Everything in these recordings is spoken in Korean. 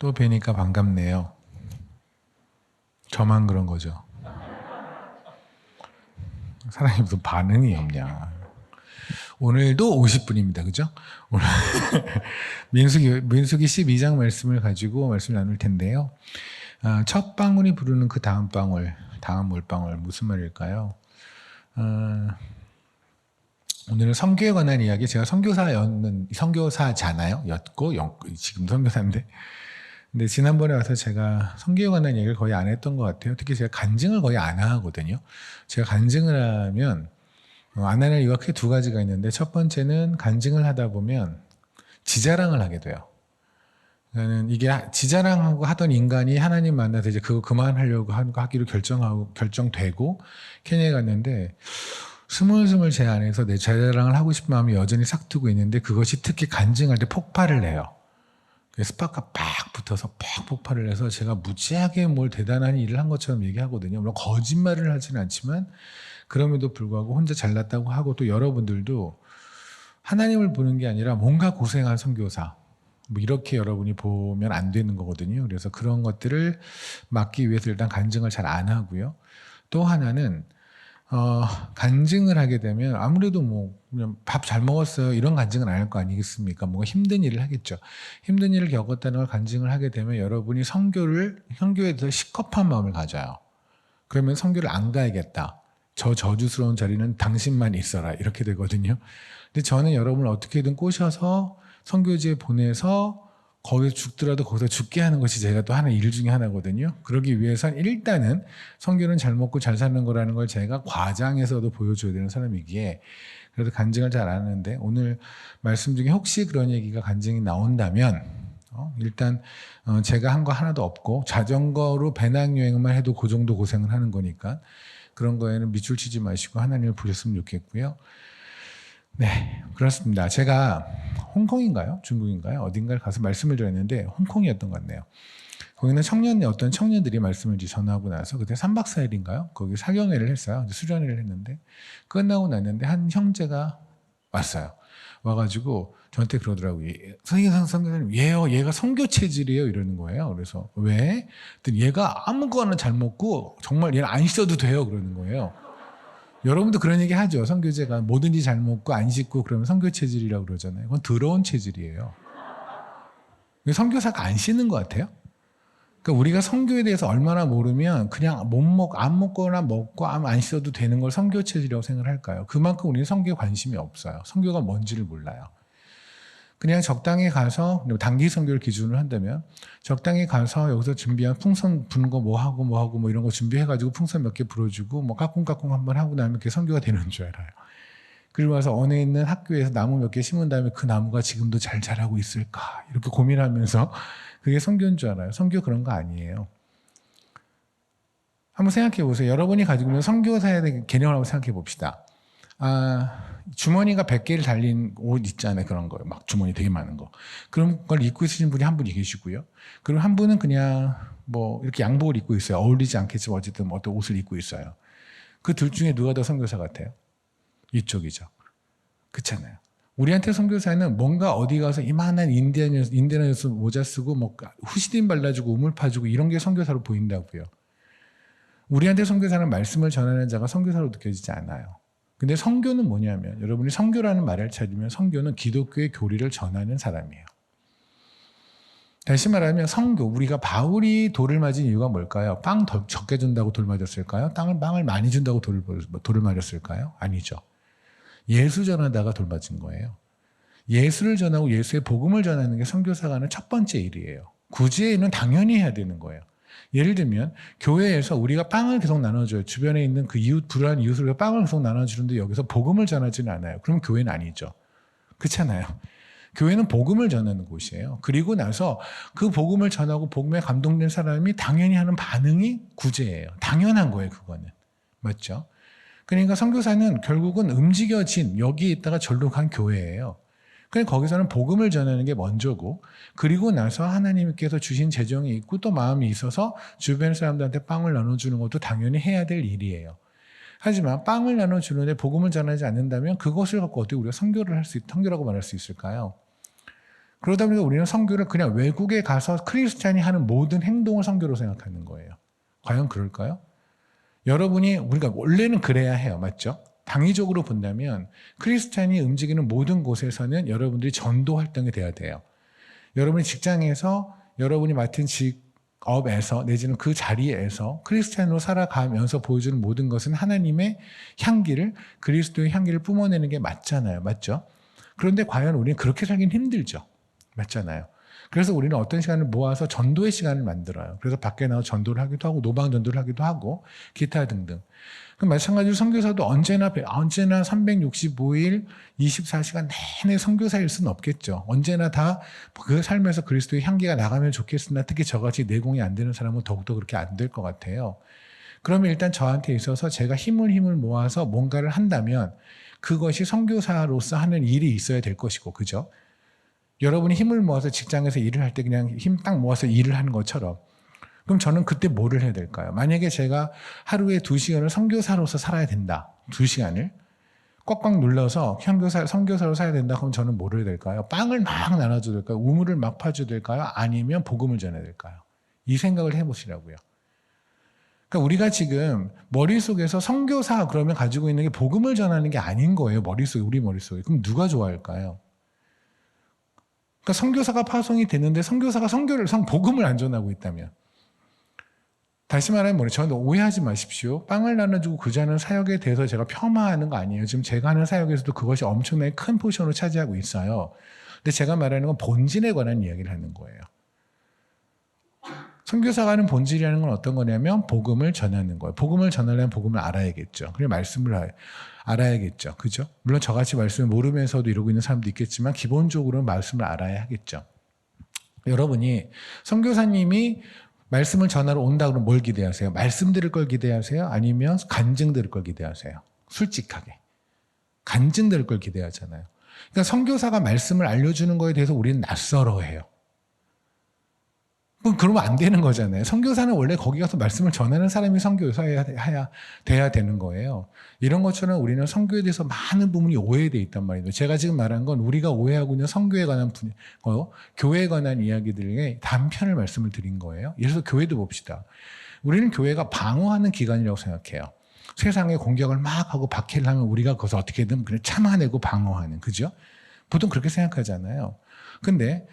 또 뵈니까 반갑네요. 저만 그런 거죠. 사람이 무슨 반응이 없냐. 오늘도 50분입니다. 그죠? 오늘 민수기 12장 말씀을 가지고 말씀을 나눌 텐데요. 첫 방울이 부르는 그 다음 방울, 다음 물방울 무슨 말일까요? 오늘은 선교에 관한 이야기. 제가 선교사잖아요. 였고 지금 선교사인데. 근데 지난번에 와서 제가 선교에 관한 얘기를 거의 안 했던 것 같아요. 특히 제가 간증을 거의 안 하거든요. 제가 간증을 하면 안 하는 이유가 크게 두 가지가 있는데, 첫 번째는 간증을 하다 보면 지자랑을 하게 돼요. 그러니까 이게 지자랑하고 하던 인간이 하나님 만나서 이제 그거 그만하려고 하기로 결정되고 케냐에 갔는데, 스물스물 제 안에서 내 자랑을 하고 싶은 마음이 여전히 싹트고 있는데, 그것이 특히 간증할 때 폭발을 해요. 스파크가 팍 붙어서 팍 폭발을 해서 제가 무지하게 뭘 대단한 일을 한 것처럼 얘기하거든요. 물론 거짓말을 하진 않지만 그럼에도 불구하고 혼자 잘났다고 하고, 또 여러분들도 하나님을 보는 게 아니라 뭔가 고생한 선교사, 뭐 이렇게 여러분이 보면 안 되는 거거든요. 그래서 그런 것들을 막기 위해서 일단 간증을 잘 안 하고요. 또 하나는 간증을 하게 되면 아무래도 뭐 그냥 밥 잘 먹었어요 이런 간증은 안 할 거 아니겠습니까? 뭔가 힘든 일을 하겠죠. 힘든 일을 겪었다는 걸 간증을 하게 되면 여러분이 선교에 대해서 시겁한 마음을 가져요. 그러면 선교를 안 가야겠다. 저 저주스러운 자리는 당신만 있어라, 이렇게 되거든요. 근데 저는 여러분을 어떻게든 꼬셔서 선교지에 보내서 거기서 죽더라도 거기서 죽게 하는 것이 제가 또 하나 일 중에 하나거든요. 그러기 위해선 일단은 선교는 잘 먹고 잘 사는 거라는 걸 제가 과장해서도 보여줘야 되는 사람이기에, 그래서 간증을 잘 안 하는데, 오늘 말씀 중에 혹시 그런 얘기가 간증이 나온다면 일단 제가 한 거 하나도 없고 자전거로 배낭여행만 해도 그 정도 고생을 하는 거니까 그런 거에는 밑줄 치지 마시고 하나님을 보셨으면 좋겠고요. 네, 그렇습니다. 제가 홍콩인가요? 중국인가요? 어딘가를 가서 말씀을 드렸는데 홍콩이었던 것 같네요. 거기는 어떤 청년들이 말씀을 전하고 나서 그때 3박 4일인가요? 거기 사경회를 했어요. 수련회를 했는데 끝나고 났는데 한 형제가 왔어요. 와가지고 저한테 그러더라고요. 선생님, 얘가 선교 체질이에요, 이러는 거예요. 그래서 왜? 그랬더니 얘가 아무거나 잘 먹고 정말 얘는 안 씻어도 돼요, 그러는 거예요. 여러분도 그런 얘기 하죠. 선교제가 뭐든지 잘 먹고 안 씻고 그러면 선교 체질이라고 그러잖아요. 그건 더러운 체질이에요. 선교사가 안 씻는 것 같아요. 그러니까 우리가 선교에 대해서 얼마나 모르면 그냥 안 먹거나 먹고 안 씻어도 되는 걸 선교 체질이라고 생각할까요? 그만큼 우리는 선교에 관심이 없어요. 선교가 뭔지를 몰라요. 그냥 적당히 가서, 단기 선교를 기준으로 한다면 적당히 가서 여기서 준비한 풍선 부는 거 뭐 하고 이런 거 준비해가지고 풍선 몇 개 불어주고 뭐 까꿍까꿍 한번 하고 나면 그게 선교가 되는 줄 알아요. 그리고 와서 어느 있는 학교에서 나무 몇 개 심은 다음에 그 나무가 지금도 잘 자라고 있을까 이렇게 고민하면서 그게 선교인 줄 알아요. 선교 그런 거 아니에요. 한번 생각해 보세요. 여러분이 가지고 있는 선교사에 대한 개념을 한번 생각해 봅시다. 주머니가 100개를 달린 옷 있잖아요. 그런 거요. 막 주머니 되게 많은 거. 그런 걸 입고 있으신 분이 한 분이 계시고요. 그리고 한 분은 그냥 뭐 이렇게 양복을 입고 있어요. 어울리지 않겠지만 어쨌든 어떤 옷을 입고 있어요. 그 둘 중에 누가 더 선교사 같아요? 이쪽이죠. 그렇잖아요. 우리한테 선교사는 뭔가 어디 가서 이만한 인디아나에서 모자 쓰고 뭐 후시딘 발라주고 우물 파주고 이런 게 선교사로 보인다고요. 우리한테 선교사는 말씀을 전하는 자가 선교사로 느껴지지 않아요. 근데 선교는 뭐냐면, 여러분이 선교라는 말을 찾으면 선교는 기독교의 교리를 전하는 사람이에요. 다시 말하면 선교, 우리가 바울이 돌을 맞은 이유가 뭘까요? 빵 더 적게 준다고 돌 맞았을까요? 빵을 많이 준다고 돌을 맞았을까요? 아니죠. 예수 전하다가 돌 맞은 거예요. 예수를 전하고 예수의 복음을 전하는 게 선교사가 하는 첫 번째 일이에요. 구제는 당연히 해야 되는 거예요. 예를 들면 교회에서 우리가 빵을 계속 나눠줘요. 주변에 있는 그 불우한 이웃을 빵을 계속 나눠주는데 여기서 복음을 전하지는 않아요. 그럼 교회는 아니죠. 그렇잖아요. 교회는 복음을 전하는 곳이에요. 그리고 나서 그 복음을 전하고 복음에 감동된 사람이 당연히 하는 반응이 구제예요. 당연한 거예요, 그거는. 맞죠? 그러니까 선교사는 결국은 움직여진 여기에 있다가 절로 간 교회예요. 그러니까 거기서는 복음을 전하는 게 먼저고, 그리고 나서 하나님께서 주신 재정이 있고 또 마음이 있어서 주변 사람들한테 빵을 나눠주는 것도 당연히 해야 될 일이에요. 하지만 빵을 나눠주는데 복음을 전하지 않는다면 그것을 갖고 어떻게 우리가 선교라고 말할 수 있을까요? 그러다 보니까 우리는 선교를 그냥 외국에 가서 크리스찬이 하는 모든 행동을 선교로 생각하는 거예요. 과연 그럴까요? 여러분이 우리가 원래는 그래야 해요. 맞죠? 당위적으로 본다면 크리스찬이 움직이는 모든 곳에서는 여러분들이 전도 활동이 돼야 돼요. 여러분이 직장에서 여러분이 맡은 직업에서 내지는 그 자리에서 크리스찬으로 살아가면서 보여주는 모든 것은 하나님의 향기를 그리스도의 향기를 뿜어내는 게 맞잖아요. 맞죠? 그런데 과연 우리는 그렇게 살긴 힘들죠. 맞잖아요. 그래서 우리는 어떤 시간을 모아서 전도의 시간을 만들어요. 그래서 밖에 나와 전도를 하기도 하고 노방 전도를 하기도 하고 기타 등등. 그 마찬가지로 선교사도 언제나 365일 24시간 내내 선교사일 수는 없겠죠. 언제나 다 그 삶에서 그리스도의 향기가 나가면 좋겠으나 특히 저같이 내공이 안 되는 사람은 더욱더 그렇게 안 될 것 같아요. 그러면 일단 저한테 있어서 제가 힘을 모아서 뭔가를 한다면 그것이 선교사로서 하는 일이 있어야 될 것이고, 그죠? 여러분이 힘을 모아서 직장에서 일을 할 때 그냥 힘 딱 모아서 일을 하는 것처럼 그럼 저는 그때 뭐를 해야 될까요? 만약에 제가 하루에 2시간을 선교사로서 살아야 된다. 2시간을 꽉꽉 눌러서 선교사로 살아야 된다. 그럼 저는 뭐를 해야 될까요? 빵을 막 나눠줘야 될까요? 우물을 막 파줘야 될까요? 아니면 복음을 전해야 될까요? 이 생각을 해보시라고요. 그러니까 우리가 지금 머릿속에서 선교사 그러면 가지고 있는 게 복음을 전하는 게 아닌 거예요. 우리 머릿속에. 그럼 누가 좋아할까요? 그러니까 선교사가 파송이 되는데 선교사가 복음을 안 전하고 있다면, 다시 말하면 저는 오해하지 마십시오. 빵을 나눠주고 구제하는 사역에 대해서 제가 폄하하는 거 아니에요. 지금 제가 하는 사역에서도 그것이 엄청나게 큰 포션을 차지하고 있어요. 근데 제가 말하는 건 본질에 관한 이야기를 하는 거예요. 선교사가 하는 본질이라는 건 어떤 거냐면 복음을 전하는 거예요. 복음을 전하려면 복음을 알아야겠죠. 그리고 말씀을 알아야겠죠. 그죠? 물론 저같이 말씀을 모르면서도 이러고 있는 사람도 있겠지만 기본적으로는 말씀을 알아야 하겠죠. 여러분이 선교사님이 말씀을 전하러 온다 그러면 뭘 기대하세요? 말씀 들을 걸 기대하세요? 아니면 간증 들을 걸 기대하세요? 솔직하게. 간증 들을 걸 기대하잖아요. 그러니까 선교사가 말씀을 알려주는 거에 대해서 우리는 낯설어해요. 그러면 안 되는 거잖아요. 선교사는 원래 거기 가서 말씀을 전하는 사람이 선교사여야 돼야 되는 거예요. 이런 것처럼 우리는 선교에 대해서 많은 부분이 오해되어 있단 말이에요. 제가 지금 말한 건 우리가 오해하고 있는 선교에 관한 교회에 관한 이야기들의 단편을 말씀을 드린 거예요. 예를 들어서 교회도 봅시다. 우리는 교회가 방어하는 기관이라고 생각해요. 세상에 공격을 막 하고 박해를 하면 우리가 그것을 어떻게든 그냥 참아내고 방어하는, 그죠? 보통 그렇게 생각하잖아요. 근데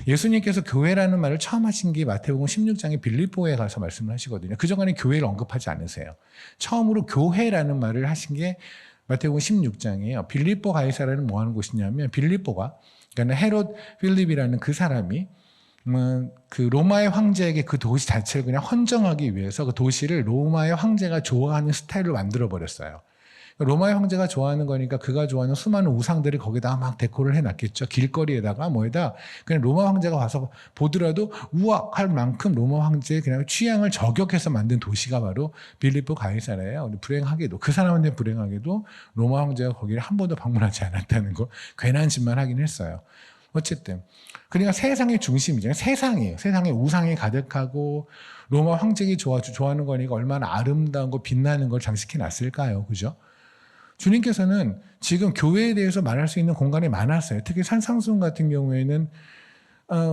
예수님께서 교회라는 말을 처음 하신 게 마태복음 16장에 빌립보에 가서 말씀을 하시거든요. 그전에 교회를 언급하지 않으세요. 처음으로 교회라는 말을 하신 게 마태복음 16장이에요. 빌립보 가이사라는 뭐 하는 곳이냐면 빌립보가, 그러니까 헤롯 필립이라는 그 사람이 그 로마의 황제에게 그 도시 자체를 그냥 헌정하기 위해서 그 도시를 로마의 황제가 좋아하는 스타일로 만들어 버렸어요. 로마의 황제가 좋아하는 거니까 그가 좋아하는 수많은 우상들을 거기다가 막 데코를 해놨겠죠. 길거리에다가 뭐에다 그냥 로마 황제가 와서 보더라도 우악할 만큼 로마 황제의 그냥 취향을 저격해서 만든 도시가 바로 빌립보 가이사라예요. 불행하게도 그 사람한테 불행하게도 로마 황제가 거기를 한 번도 방문하지 않았다는 거, 괜한 짓만 하긴 했어요. 어쨌든 그러니까 세상의 중심이잖아요. 세상이에요. 세상에 우상이 가득하고 로마 황제가 좋아하는 거니까 얼마나 아름다운 거 빛나는 걸 장식해 놨을까요? 그죠? 주님께서는 지금 교회에 대해서 말할 수 있는 공간이 많았어요. 특히 산상수훈 같은 경우에는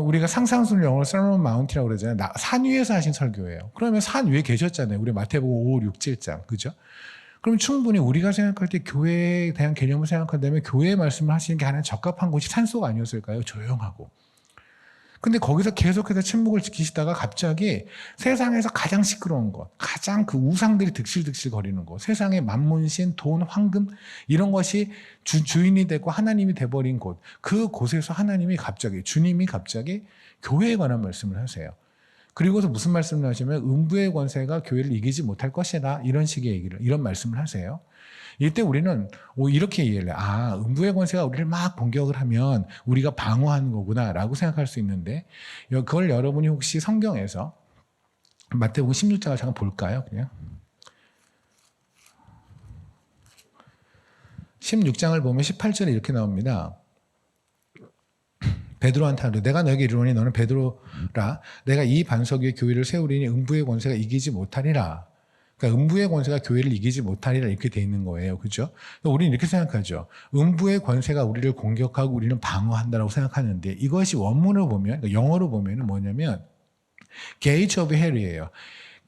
우리가 상상수훈을 영어로 설몬 마운트라고 그러잖아요. 산 위에서 하신 설교예요. 그러면 산 위에 계셨잖아요. 우리 마태복음 5, 6, 7장. 그죠? 그럼 충분히 우리가 생각할 때 교회에 대한 개념을 생각한다면 교회의 말씀을 하시는 게 하나 적합한 곳이 산속 아니었을까요? 조용하고. 근데 거기서 계속해서 침묵을 지키시다가 갑자기 세상에서 가장 시끄러운 것, 가장 그 우상들이 득실득실 거리는 것, 세상의 만문신, 돈, 황금 이런 것이 주인이 되고 하나님이 돼버린 곳, 그 곳에서 주님이 갑자기 교회에 관한 말씀을 하세요. 그리고서 무슨 말씀을 하시면 음부의 권세가 교회를 이기지 못할 것이다, 이런 식의 이런 말씀을 하세요. 이때 우리는 이렇게 이해를 해요. 음부의 권세가 우리를 막 공격을 하면 우리가 방어하는 거구나 라고 생각할 수 있는데, 그걸 여러분이 혹시 성경에서 마태복음 16장을 잠깐 볼까요? 그냥 16장을 보면 18절에 이렇게 나옵니다. 베드로한테 하루 내가 너에게 이르노니 너는 베드로라, 내가 이 반석 위에 교회를 세우리니 음부의 권세가 이기지 못하리라. 그러니까 음부의 권세가 교회를 이기지 못하리라 이렇게 돼 있는 거예요. 그죠? 그러니까 우리는 이렇게 생각하죠. 음부의 권세가 우리를 공격하고 우리는 방어한다라고 생각하는데 이것이 원문을 보면, 그러니까 영어로 보면 뭐냐면 gate of hell이에요.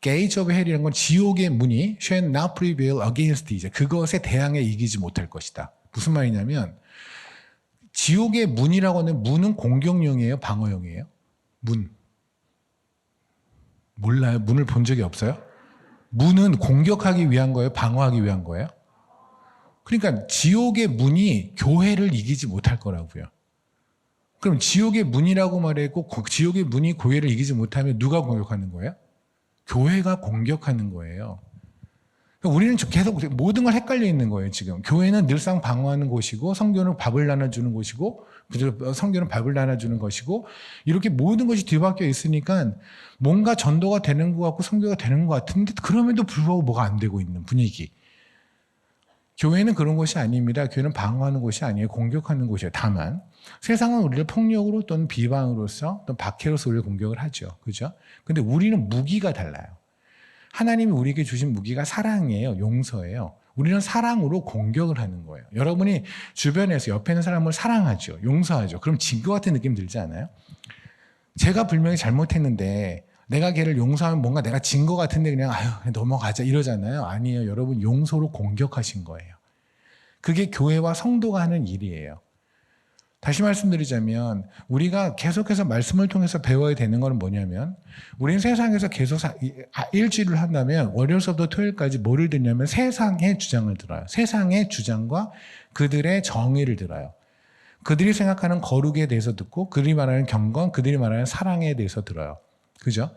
gate of hell이라는 건 지옥의 문이 shall not prevail against 이제 그것에 대항해 이기지 못할 것이다. 무슨 말이냐면 지옥의 문이라고 하는 문은 공격용이에요? 방어용이에요? 문. 몰라요? 문을 본 적이 없어요? 문은 공격하기 위한 거예요? 방어하기 위한 거예요? 그러니까 지옥의 문이 교회를 이기지 못할 거라고요. 그럼 지옥의 문이라고 말했고 지옥의 문이 교회를 이기지 못하면 누가 공격하는 거예요? 교회가 공격하는 거예요. 우리는 계속 모든 걸 헷갈려 있는 거예요, 지금. 교회는 늘상 방어하는 곳이고, 성교는 밥을 나눠주는 곳이고, 성교는 밥을 나눠주는 것이고, 이렇게 모든 것이 뒤바뀌어 있으니까 뭔가 전도가 되는 것 같고, 성교가 되는 것 같은데, 그럼에도 불구하고 뭐가 안 되고 있는 분위기. 교회는 그런 곳이 아닙니다. 교회는 방어하는 곳이 아니에요. 공격하는 곳이에요. 다만, 세상은 우리를 폭력으로 또는 비방으로서 또는 박해로서 우리를 공격을 하죠. 그죠? 근데 우리는 무기가 달라요. 하나님이 우리에게 주신 무기가 사랑이에요. 용서예요. 우리는 사랑으로 공격을 하는 거예요. 여러분이 주변에서 옆에 있는 사람을 사랑하죠. 용서하죠. 그럼 진 것 같은 느낌 들지 않아요? 제가 분명히 잘못했는데 내가 걔를 용서하면 뭔가 내가 진 것 같은데 그냥 아유 넘어가자 이러잖아요. 아니에요. 여러분 용서로 공격하신 거예요. 그게 교회와 성도가 하는 일이에요. 다시 말씀드리자면 우리가 계속해서 말씀을 통해서 배워야 되는 건 뭐냐면 우리는 세상에서 계속 일주일을 한다면 월요일부터 토요일까지 뭐를 듣냐면 세상의 주장을 들어요. 세상의 주장과 그들의 정의를 들어요. 그들이 생각하는 거룩에 대해서 듣고 그들이 말하는 경건, 그들이 말하는 사랑에 대해서 들어요. 그죠?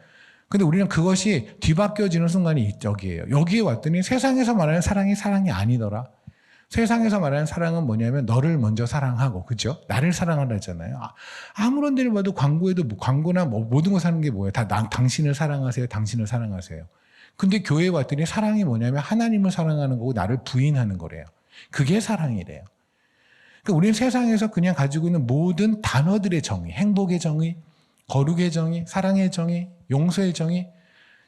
근데 우리는 그것이 뒤바뀌어지는 순간이 여기에요. 여기에 왔더니 세상에서 말하는 사랑이 아니더라. 세상에서 말하는 사랑은 뭐냐면 너를 먼저 사랑하고, 그죠? 나를 사랑하라 했잖아요. 아무런 데를 봐도 광고에도 광고나 모든 거 사는 게 뭐예요? 다 당신을 사랑하세요. 당신을 사랑하세요. 근데 교회에 왔더니 사랑이 뭐냐면 하나님을 사랑하는 거고 나를 부인하는 거래요. 그게 사랑이래요. 그러니까 우리는 세상에서 그냥 가지고 있는 모든 단어들의 정의, 행복의 정의, 거룩의 정의, 사랑의 정의, 용서의 정의,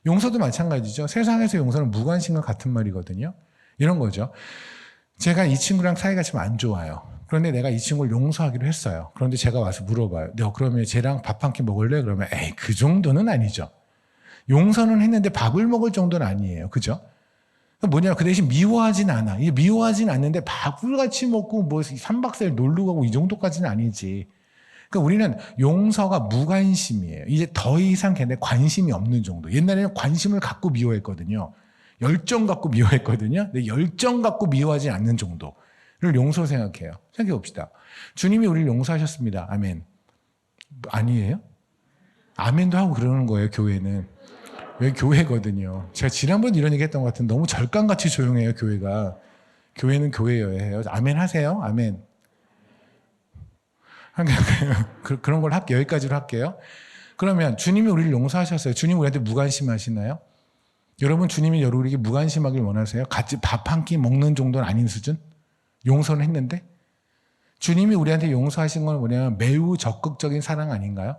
용서도 마찬가지죠. 세상에서 용서는 무관심과 같은 말이거든요. 이런 거죠. 제가 이 친구랑 사이가 좀 안 좋아요. 그런데 내가 이 친구를 용서하기로 했어요. 그런데 제가 와서 물어봐요. 너 그러면 쟤랑 밥 한 끼 먹을래? 그러면 에이 그 정도는 아니죠. 용서는 했는데 밥을 먹을 정도는 아니에요. 그죠? 뭐냐 그 대신 미워하진 않아. 이게 미워하진 않는데 밥을 같이 먹고 뭐 3박 4일 놀러 가고 이 정도까지는 아니지. 그러니까 우리는 용서가 무관심이에요. 이제 더 이상 걔네 관심이 없는 정도. 옛날에는 관심을 갖고 미워했거든요. 열정 갖고 미워했거든요. 근데 열정 갖고 미워하지 않는 정도를 용서 생각해요. 생각해 봅시다. 주님이 우리를 용서하셨습니다. 아멘. 아니에요? 아멘도 하고 그러는 거예요, 교회는. 여기 교회거든요. 제가 지난번에 이런 얘기 했던 것 같은데 너무 절간같이 조용해요, 교회가. 교회는 교회여야 아멘 하세요? 아멘. 그런 걸 할게요. 여기까지로 할게요. 그러면 주님이 우리를 용서하셨어요. 주님 우리한테 무관심하시나요? 여러분 주님이 우리에게 무관심하길 원하세요? 같이 밥 한 끼 먹는 정도는 아닌 수준? 용서는 했는데? 주님이 우리한테 용서하신 건 뭐냐면 매우 적극적인 사랑 아닌가요?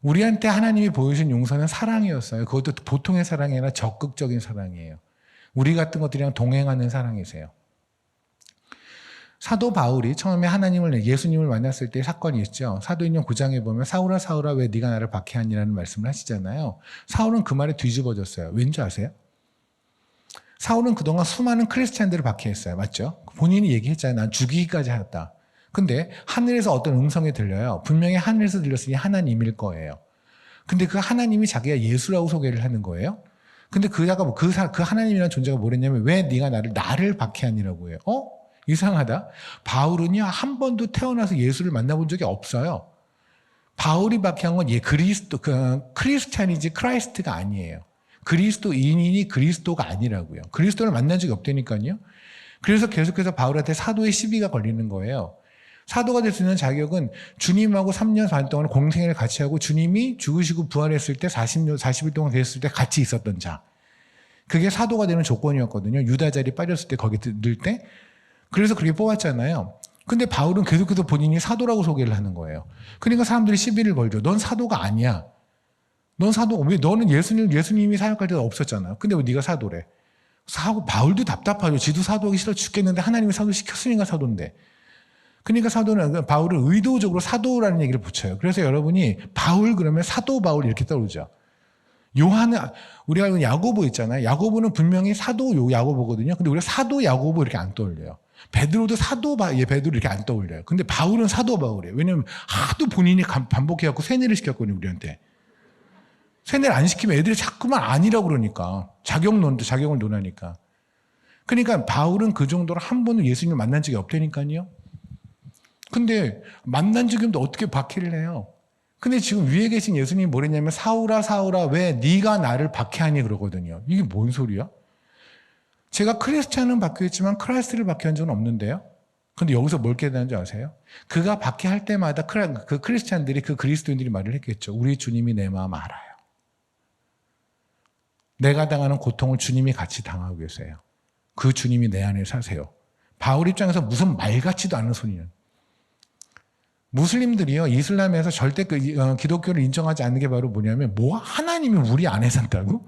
우리한테 하나님이 보여주신 용서는 사랑이었어요. 그것도 보통의 사랑이 아니라 적극적인 사랑이에요. 우리 같은 것들이랑 동행하는 사랑이세요. 사도 바울이 처음에 예수님을 만났을 때 사건이 있죠. 사도행전 9장에 보면 사울아 사울아 왜 네가 나를 박해하니라는 말씀을 하시잖아요. 사울은 그 말에 뒤집어졌어요. 왠지 아세요? 사울은 그동안 수많은 크리스찬들을 박해했어요. 맞죠? 본인이 얘기했잖아요. 난 죽이기까지 하였다. 근데 하늘에서 어떤 음성이 들려요. 분명히 하늘에서 들렸으니 하나님일 거예요. 근데 그 하나님이 자기가 예수라고 소개를 하는 거예요. 근데 그 하나님이라는 존재가 뭐랬냐면 왜 네가 나를 박해하니라고 해요. 이상하다. 바울은요 한 번도 태어나서 예수를 만나본 적이 없어요. 바울이 박해한 건 크리스찬이지 크라이스트가 아니에요. 그리스도인이 그리스도가 아니라고요. 그리스도를 만난 적이 없다니까요. 그래서 계속해서 바울한테 사도의 시비가 걸리는 거예요. 사도가 될 수 있는 자격은 주님하고 3년 반 동안 공생애를 같이 하고 주님이 죽으시고 부활했을 때 40일 동안 됐을 때 같이 있었던 자. 그게 사도가 되는 조건이었거든요. 유다 자리 빠졌을 때 거기 늘 때. 그래서 그렇게 뽑았잖아요. 근데 바울은 계속해서 본인이 사도라고 소개를 하는 거예요. 그러니까 사람들이 시비를 걸죠. 넌 사도가 아니야. 넌 사도 왜 너는 예수님이 사역할 때도 없었잖아. 근데 왜 네가 사도래? 바울도 답답하죠. 지도 사도하기 싫어 죽겠는데 하나님이 사도 시켰으니까 사도인데. 그러니까 사도는 바울을 의도적으로 사도라는 얘기를 붙여요. 그래서 여러분이 바울 그러면 사도 바울 이렇게 떠오르죠. 요한은 우리가 알고 있는 야고보 있잖아요. 야고보는 분명히 사도 야고보거든요. 근데 우리가 사도 야고보 이렇게 안 떠올려요. 베드로도 베드로 이렇게 안 떠올려요. 근데 바울은 사도 바울이에요. 왜냐면 하도 본인이 반복해갖고 세뇌를 시켰거든요, 우리한테. 세뇌를 안 시키면 애들이 자꾸만 아니라고 그러니까. 자격을 논하니까. 그러니까 바울은 그 정도로 한 번도 예수님을 만난 적이 없다니까요. 근데 만난 적이 없는데 어떻게 박해를 해요? 근데 지금 위에 계신 예수님이 뭐랬냐면 사울아 사울아 왜 네가 나를 박해하니 그러거든요. 이게 뭔 소리야? 제가 크리스찬은 박해했지만 크라이스트를 박해한 적은 없는데요. 근데 여기서 뭘 깨닫는지 아세요? 그가 박해할 때마다 그 크리스찬들이 그 그리스도인들이 말을 했겠죠. 우리 주님이 내 마음 알아요. 내가 당하는 고통을 주님이 같이 당하고 계세요. 그 주님이 내 안에 사세요. 바울 입장에서 무슨 말 같지도 않은 소리는. 무슬림들이요, 이슬람에서 절대 기독교를 인정하지 않는 게 바로 뭐냐면, 하나님이 우리 안에 산다고?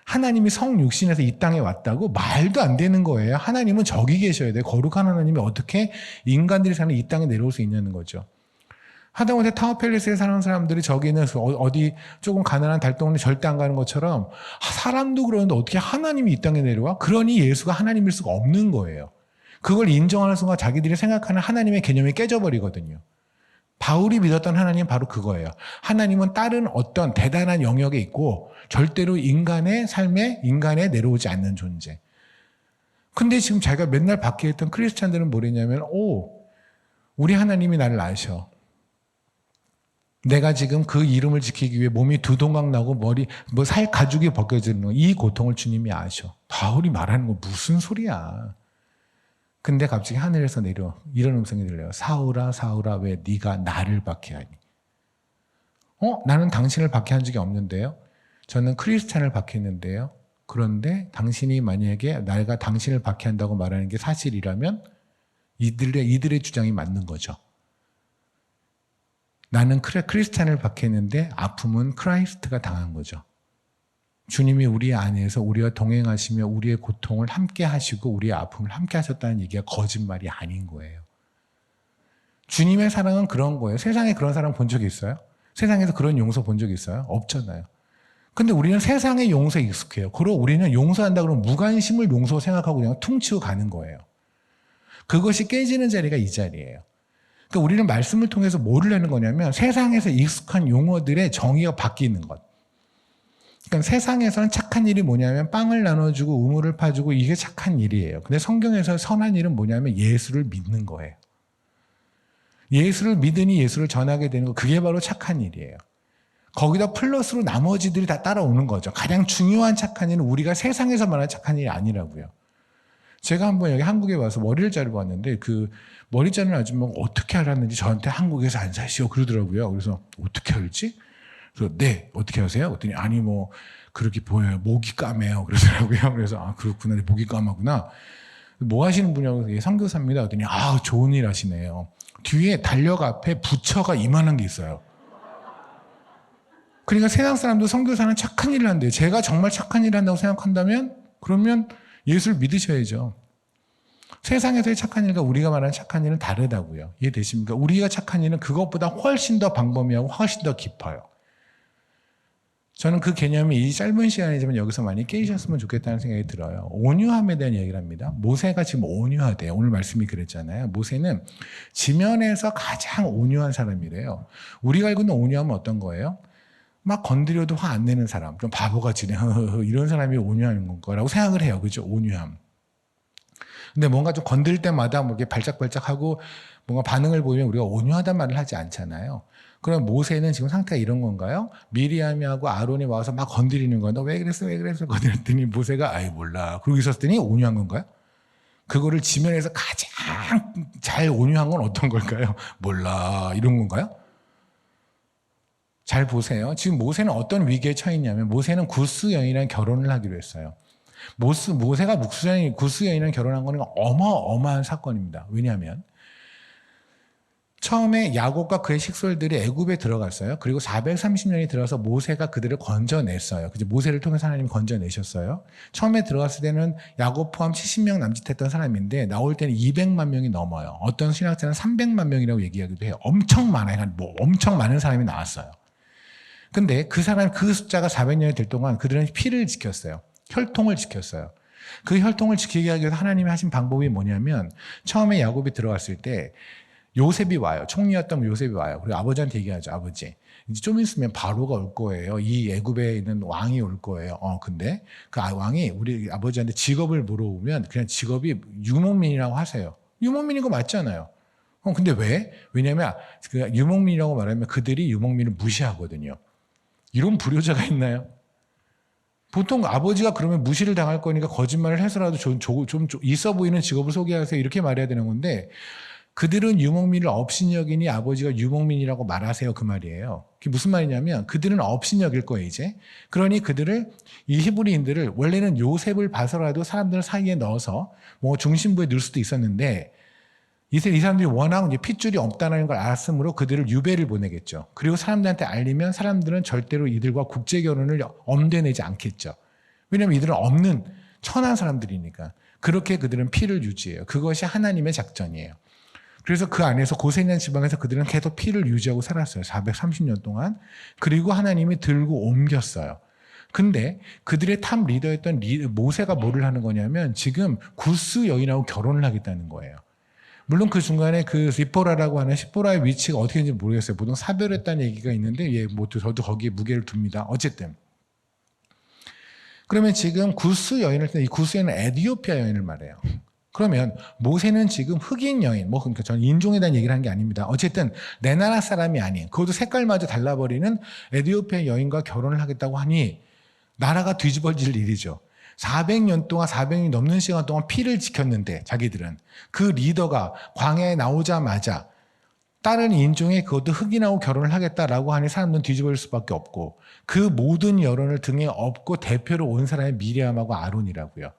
하나님이 성육신에서 이 땅에 왔다고? 말도 안 되는 거예요. 하나님은 저기 계셔야 돼요. 거룩한 하나님이 어떻게 인간들이 사는 이 땅에 내려올 수 있냐는 거죠. 하다못해 타워팰리스에 사는 사람들이 저기는 어디 조금 가난한 달동네 절대 안 가는 것처럼 사람도 그러는데 어떻게 하나님이 이 땅에 내려와? 그러니 예수가 하나님일 수가 없는 거예요. 그걸 인정하는 순간 자기들이 생각하는 하나님의 개념이 깨져버리거든요. 바울이 믿었던 하나님은 바로 그거예요. 하나님은 다른 어떤 대단한 영역에 있고 절대로 인간의 삶에 인간에 내려오지 않는 존재. 근데 지금 자기가 맨날 박해했던 크리스찬들은 뭐랬냐면 우리 하나님이 나를 아셔. 내가 지금 그 이름을 지키기 위해 몸이 두 동강 나고 살 가죽이 벗겨지는 이 고통을 주님이 아셔. 바울이 말하는 거 무슨 소리야. 근데 갑자기 하늘에서 내려 이런 음성이 들려요. 사울아 사울아 왜 네가 나를 박해하니? 나는 당신을 박해한 적이 없는데요. 저는 크리스찬을 박해했는데요. 그런데 당신이 만약에 내가 당신을 박해한다고 말하는 게 사실이라면 이들의 주장이 맞는 거죠. 나는 크리스찬을 박해했는데 아픔은 크라이스트가 당한 거죠. 주님이 우리 안에서 우리와 동행하시며 우리의 고통을 함께 하시고 우리의 아픔을 함께 하셨다는 얘기가 거짓말이 아닌 거예요. 주님의 사랑은 그런 거예요. 세상에 그런 사랑 본 적 있어요? 세상에서 그런 용서 본 적 있어요? 없잖아요. 근데 우리는 세상의 용서에 익숙해요. 그리고 우리는 용서한다 그러면 무관심을 용서 생각하고 그냥 퉁치고 가는 거예요. 그것이 깨지는 자리가 이 자리예요. 그러니까 우리는 말씀을 통해서 뭐를 하는 거냐면 세상에서 익숙한 용어들의 정의가 바뀌는 것. 그러니까 세상에서는 착한 일이 뭐냐면 빵을 나눠주고 우물을 파주고 이게 착한 일이에요. 근데 성경에서 선한 일은 뭐냐면 예수를 믿는 거예요. 예수를 믿으니 예수를 전하게 되는 거, 그게 바로 착한 일이에요. 거기다 플러스로 나머지들이 다 따라오는 거죠. 가장 중요한 착한 일은 우리가 세상에서 말하는 착한 일이 아니라고요. 제가 한번 여기 한국에 와서 머리를 자르고 왔는데 그 머리 자르는 아줌마가 어떻게 알았는지 저한테 한국에서 안 사시오 그러더라고요. 그래서 어떻게 알지? 그래서 네, 어떻게 하세요? 그랬더니 아니 그렇게 보여요. 목이 까매요. 그러더라고요. 그래서 그렇구나. 목이 까마구나. 뭐 하시는 분이라고 해서 선교사입니다. 그랬더니 좋은 일 하시네요. 뒤에 달력 앞에 부처가 이만한 게 있어요. 그러니까 세상 사람도 선교사는 착한 일을 한대요. 제가 정말 착한 일을 한다고 생각한다면 그러면 예수를 믿으셔야죠. 세상에서의 착한 일과 우리가 말하는 착한 일은 다르다고요. 이해되십니까? 우리가 착한 일은 그것보다 훨씬 더 광범위하고 훨씬 더 깊어요. 저는 그 개념이 이 짧은 시간이지만 여기서 많이 깨우셨으면 좋겠다는 생각이 들어요. 온유함에 대한 얘기를 합니다. 모세가 지금 온유하대요. 오늘 말씀이 그랬잖아요. 모세는 지면에서 가장 온유한 사람이래요. 우리가 알고 있는 온유함은 어떤 거예요? 막 건드려도 화 안 내는 사람, 좀 바보같이 이런 사람이 온유한 거라고 생각을 해요. 그죠? 온유함. 근데 뭔가 좀 건들 때마다 이렇게 발작발작하고 뭔가 반응을 보이면 우리가 온유하단 말을 하지 않잖아요. 그럼 모세는 지금 상태가 이런 건가요? 미리암이하고 아론이 와서 막 건드리는 거야. 너 왜 그랬어? 왜 그랬어? 건드렸더니 모세가 몰라. 그러고 있었더니 온유한 건가요? 그거를 지면에서 가장 잘 온유한 건 어떤 걸까요? 몰라. 이런 건가요? 잘 보세요. 지금 모세는 어떤 위기에 처해 있냐면 모세는 구스 여인이랑 결혼을 하기로 했어요. 모세가 구스 여인이랑 결혼한 거는 어마어마한 사건입니다. 왜냐하면 처음에 야곱과 그의 식솔들이 애굽에 들어갔어요. 그리고 430년이 들어서 모세가 그들을 건져냈어요. 그죠? 모세를 통해서 하나님이 건져내셨어요. 처음에 들어갔을 때는 야곱 포함 70명 남짓했던 사람인데 나올 때는 200만 명이 넘어요. 어떤 신학자는 300만 명이라고 얘기하기도 해요. 엄청 많아요. 뭐 엄청 많은 사람이 나왔어요. 근데 그 숫자가 400년이 될 동안 그들은 피를 지켰어요. 혈통을 지켰어요. 그 혈통을 지키게 하기 위해서 하나님이 하신 방법이 뭐냐면 처음에 야곱이 들어갔을 때 요셉이 와요. 총리였던 요셉이 와요. 그리고 아버지한테 얘기하죠. 아버지, 이제 좀 있으면 바로가 올 거예요. 이 애굽에 있는 왕이 올 거예요. 근데 그 왕이 우리 아버지한테 직업을 물어보면 그냥 직업이 유목민이라고 하세요. 유목민인 거 맞잖아요. 근데 왜? 왜냐면 그 유목민이라고 말하면 그들이 유목민을 무시하거든요. 이런 불효자가 있나요? 보통 아버지가 그러면 무시를 당할 거니까 거짓말을 해서라도 좀 있어 보이는 직업을 소개하세요. 이렇게 말해야 되는 건데 그들은 유목민을 업신여기니 아버지가 유목민이라고 말하세요. 그 말이에요. 그게 무슨 말이냐면 그들은 업신여길 거예요. 이제. 그러니 그들을 이 히브리인들을 원래는 요셉을 봐서라도 사람들 사이에 넣어서 뭐 중심부에 넣을 수도 있었는데 이 사람들이 워낙 이제 핏줄이 없다는 걸 알았으므로 그들을 유배를 보내겠죠. 그리고 사람들한테 알리면 사람들은 절대로 이들과 국제 결혼을 엄대내지 않겠죠. 왜냐하면 이들은 없는 천한 사람들이니까. 그렇게 그들은 피를 유지해요. 그것이 하나님의 작전이에요. 그래서 그 안에서 고센이라는 지방에서 그들은 계속 피를 유지하고 살았어요. 430년 동안. 그리고 하나님이 들고 옮겼어요. 근데 그들의 탑 리더였던 모세가 뭐를 하는 거냐면 지금 구스 여인하고 결혼을 하겠다는 거예요. 물론 그 중간에 그 리포라라고 하는 십보라의 위치가 어떻게 되는지 모르겠어요. 보통 사별했다는 얘기가 있는데 저도 거기에 무게를 둡니다. 어쨌든. 그러면 지금 구스 여인을 이 구스 여인은 에티오피아 여인을 말해요. 그러면 모세는 지금 흑인 여인, 그러니까 저는 인종에 대한 얘기를 한 게 아닙니다. 어쨌든 내 나라 사람이 아닌, 그것도 색깔마저 달라버리는 에티오피아 여인과 결혼을 하겠다고 하니 나라가 뒤집어질 일이죠. 400년 동안 400년이 넘는 시간 동안 피를 지켰는데 자기들은 그 리더가 광야에 나오자마자 다른 인종의 그것도 흑인하고 결혼을 하겠다라고 하니 사람들은 뒤집어질 수밖에 없고 그 모든 여론을 등에 업고 대표로 온 사람이 미리암하고 아론이라고요.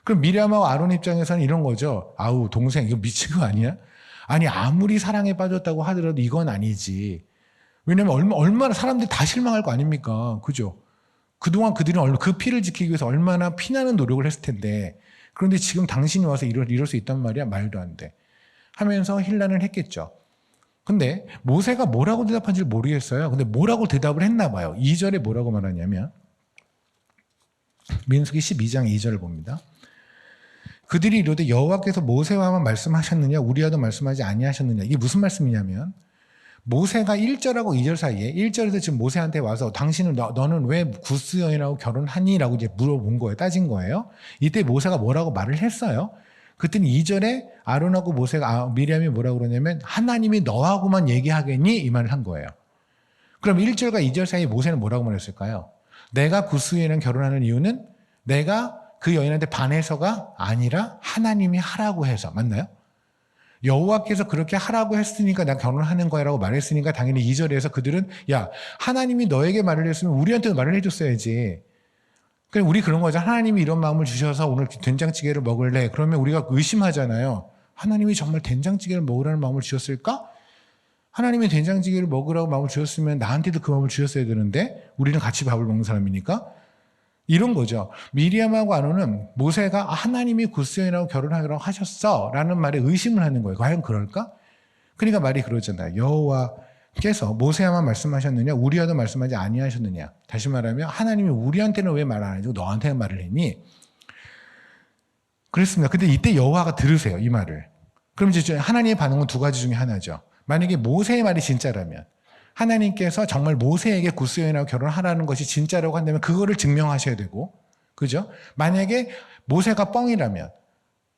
그럼 미리암하고 아론 입장에서는 이런 거죠. 아우 동생 이거 미친 거 아니야? 아니 아무리 사랑에 빠졌다고 하더라도 이건 아니지. 왜냐면 얼마나 사람들이 다 실망할 거 아닙니까? 그죠? 그동안 그들은 그 피를 지키기 위해서 얼마나 피나는 노력을 했을 텐데 그런데 지금 당신이 와서 이럴 수 있단 말이야? 말도 안 돼. 하면서 혼란을 했겠죠. 근데 모세가 뭐라고 대답한지 모르겠어요. 근데 뭐라고 대답을 했나 봐요. 2절에 뭐라고 말하냐면 민수기 12장 2절을 봅니다. 그들이 이르되 여호와께서 모세와만 말씀하셨느냐 우리와도 말씀하지 아니하셨느냐. 이게 무슨 말씀이냐면 모세가 1절하고 2절 사이에 1절에서 지금 모세한테 와서 당신은 너는 왜 구스 여인하고 결혼하니? 라고 이제 물어본 거예요. 따진 거예요. 이때 모세가 뭐라고 말을 했어요. 그랬더니 2절에 아론하고 미리암이 뭐라고 그러냐면 하나님이 너하고만 얘기하겠니? 이 말을 한 거예요. 그럼 1절과 2절 사이에 모세는 뭐라고 말했을까요? 내가 구스 여인이랑 결혼하는 이유는 내가 그 여인한테 반해서가 아니라 하나님이 하라고 해서. 맞나요? 여호와께서 그렇게 하라고 했으니까 나 결혼하는 거야 라고 말했으니까 당연히 2절에서 그들은 야 하나님이 너에게 말을 했으면 우리한테도 말을 해줬어야지. 그러니까 우리 그런 거죠. 하나님이 이런 마음을 주셔서 오늘 된장찌개를 먹을래. 그러면 우리가 의심하잖아요. 하나님이 정말 된장찌개를 먹으라는 마음을 주셨을까? 하나님이 된장찌개를 먹으라고 마음을 주셨으면 나한테도 그 마음을 주셨어야 되는데 우리는 같이 밥을 먹는 사람이니까 이런 거죠. 미리암하고 아론은 모세가 하나님이 구스 여인하고 결혼하기로 하셨어 라는 말에 의심을 하는 거예요. 과연 그럴까? 그러니까 말이 그러잖아요. 여호와께서 모세야만 말씀하셨느냐 우리와도 말씀하지 아니하셨느냐. 다시 말하면 하나님이 우리한테는 왜 말 안 해주고 너한테는 말을 했니? 그렇습니다. 근데 이때 여호와가 들으세요. 이 말을. 그럼 이제 하나님의 반응은 두 가지 중에 하나죠. 만약에 모세의 말이 진짜라면 하나님께서 정말 모세에게 구스 여인하고 결혼하라는 것이 진짜라고 한다면 그거를 증명하셔야 되고, 그죠? 만약에 모세가 뻥이라면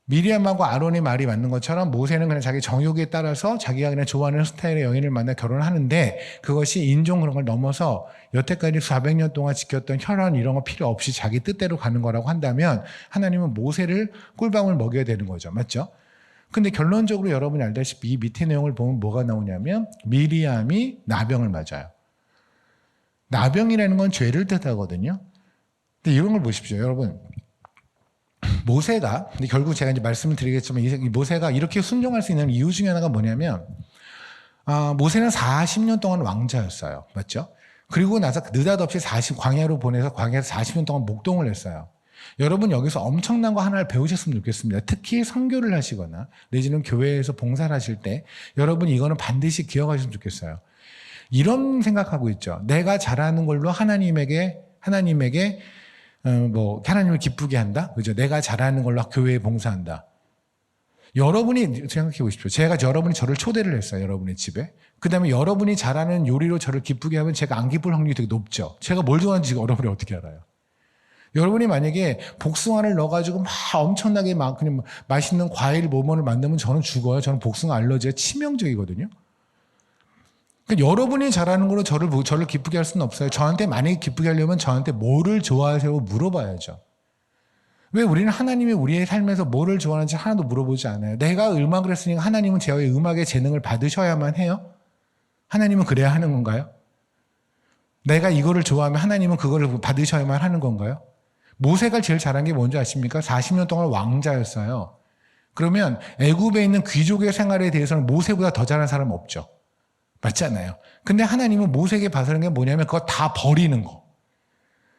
미리암하고 아론의 말이 맞는 것처럼 모세는 그냥 자기 정욕에 따라서 자기가 그냥 좋아하는 스타일의 여인을 만나 결혼을 하는데 그것이 인종 그런 걸 넘어서 여태까지 400년 동안 지켰던 혈연 이런 거 필요 없이 자기 뜻대로 가는 거라고 한다면 하나님은 모세를 꿀밤을 먹여야 되는 거죠. 맞죠? 근데 결론적으로 여러분이 알다시피 이 밑에 내용을 보면 뭐가 나오냐면 미리암이 나병을 맞아요. 나병이라는 건 죄를 뜻하거든요. 근데 이런 걸 보십시오. 여러분. 모세가, 근데 결국 제가 이제 말씀을 드리겠지만 이 모세가 이렇게 순종할 수 있는 이유 중에 하나가 뭐냐면 모세는 40년 동안 왕자였어요. 맞죠? 그리고 나서 느닷없이 광야로 보내서 광야에서 40년 동안 목동을 했어요. 여러분 여기서 엄청난 거 하나를 배우셨으면 좋겠습니다. 특히 선교를 하시거나 내지는 교회에서 봉사를 하실 때 여러분 이거는 반드시 기억하셨으면 좋겠어요. 이런 생각하고 있죠. 내가 잘하는 걸로 하나님을 기쁘게 한다. 그죠? 내가 잘하는 걸로 교회에 봉사한다. 여러분이 생각해 보십시오. 여러분이 저를 초대를 했어요. 여러분의 집에. 그 다음에 여러분이 잘하는 요리로 저를 기쁘게 하면 제가 안 기쁠 확률이 되게 높죠. 제가 뭘 좋아하는지 여러분이 어떻게 알아요? 여러분이 만약에 복숭아를 넣어가지고 막 엄청나게 그냥 맛있는 과일 뭐뭐를 만들면 저는 죽어요. 저는 복숭아 알러지가 치명적이거든요. 그러니까 여러분이 잘하는 거로 저를 기쁘게 할 수는 없어요. 저한테 만약에 기쁘게 하려면 저한테 뭐를 좋아하세요? 물어봐야죠. 왜 우리는 하나님이 우리의 삶에서 뭐를 좋아하는지 하나도 물어보지 않아요. 내가 음악을 했으니까 하나님은 제 음악의 재능을 받으셔야만 해요? 하나님은 그래야 하는 건가요? 내가 이거를 좋아하면 하나님은 그거를 받으셔야만 하는 건가요? 모세가 제일 잘한 게 뭔지 아십니까? 40년 동안 왕자였어요. 그러면 애굽에 있는 귀족의 생활에 대해서는 모세보다 더 잘한 사람은 없죠. 맞잖아요. 근데 하나님은 모세에게 봐서는 게 뭐냐면 그거 다 버리는 거.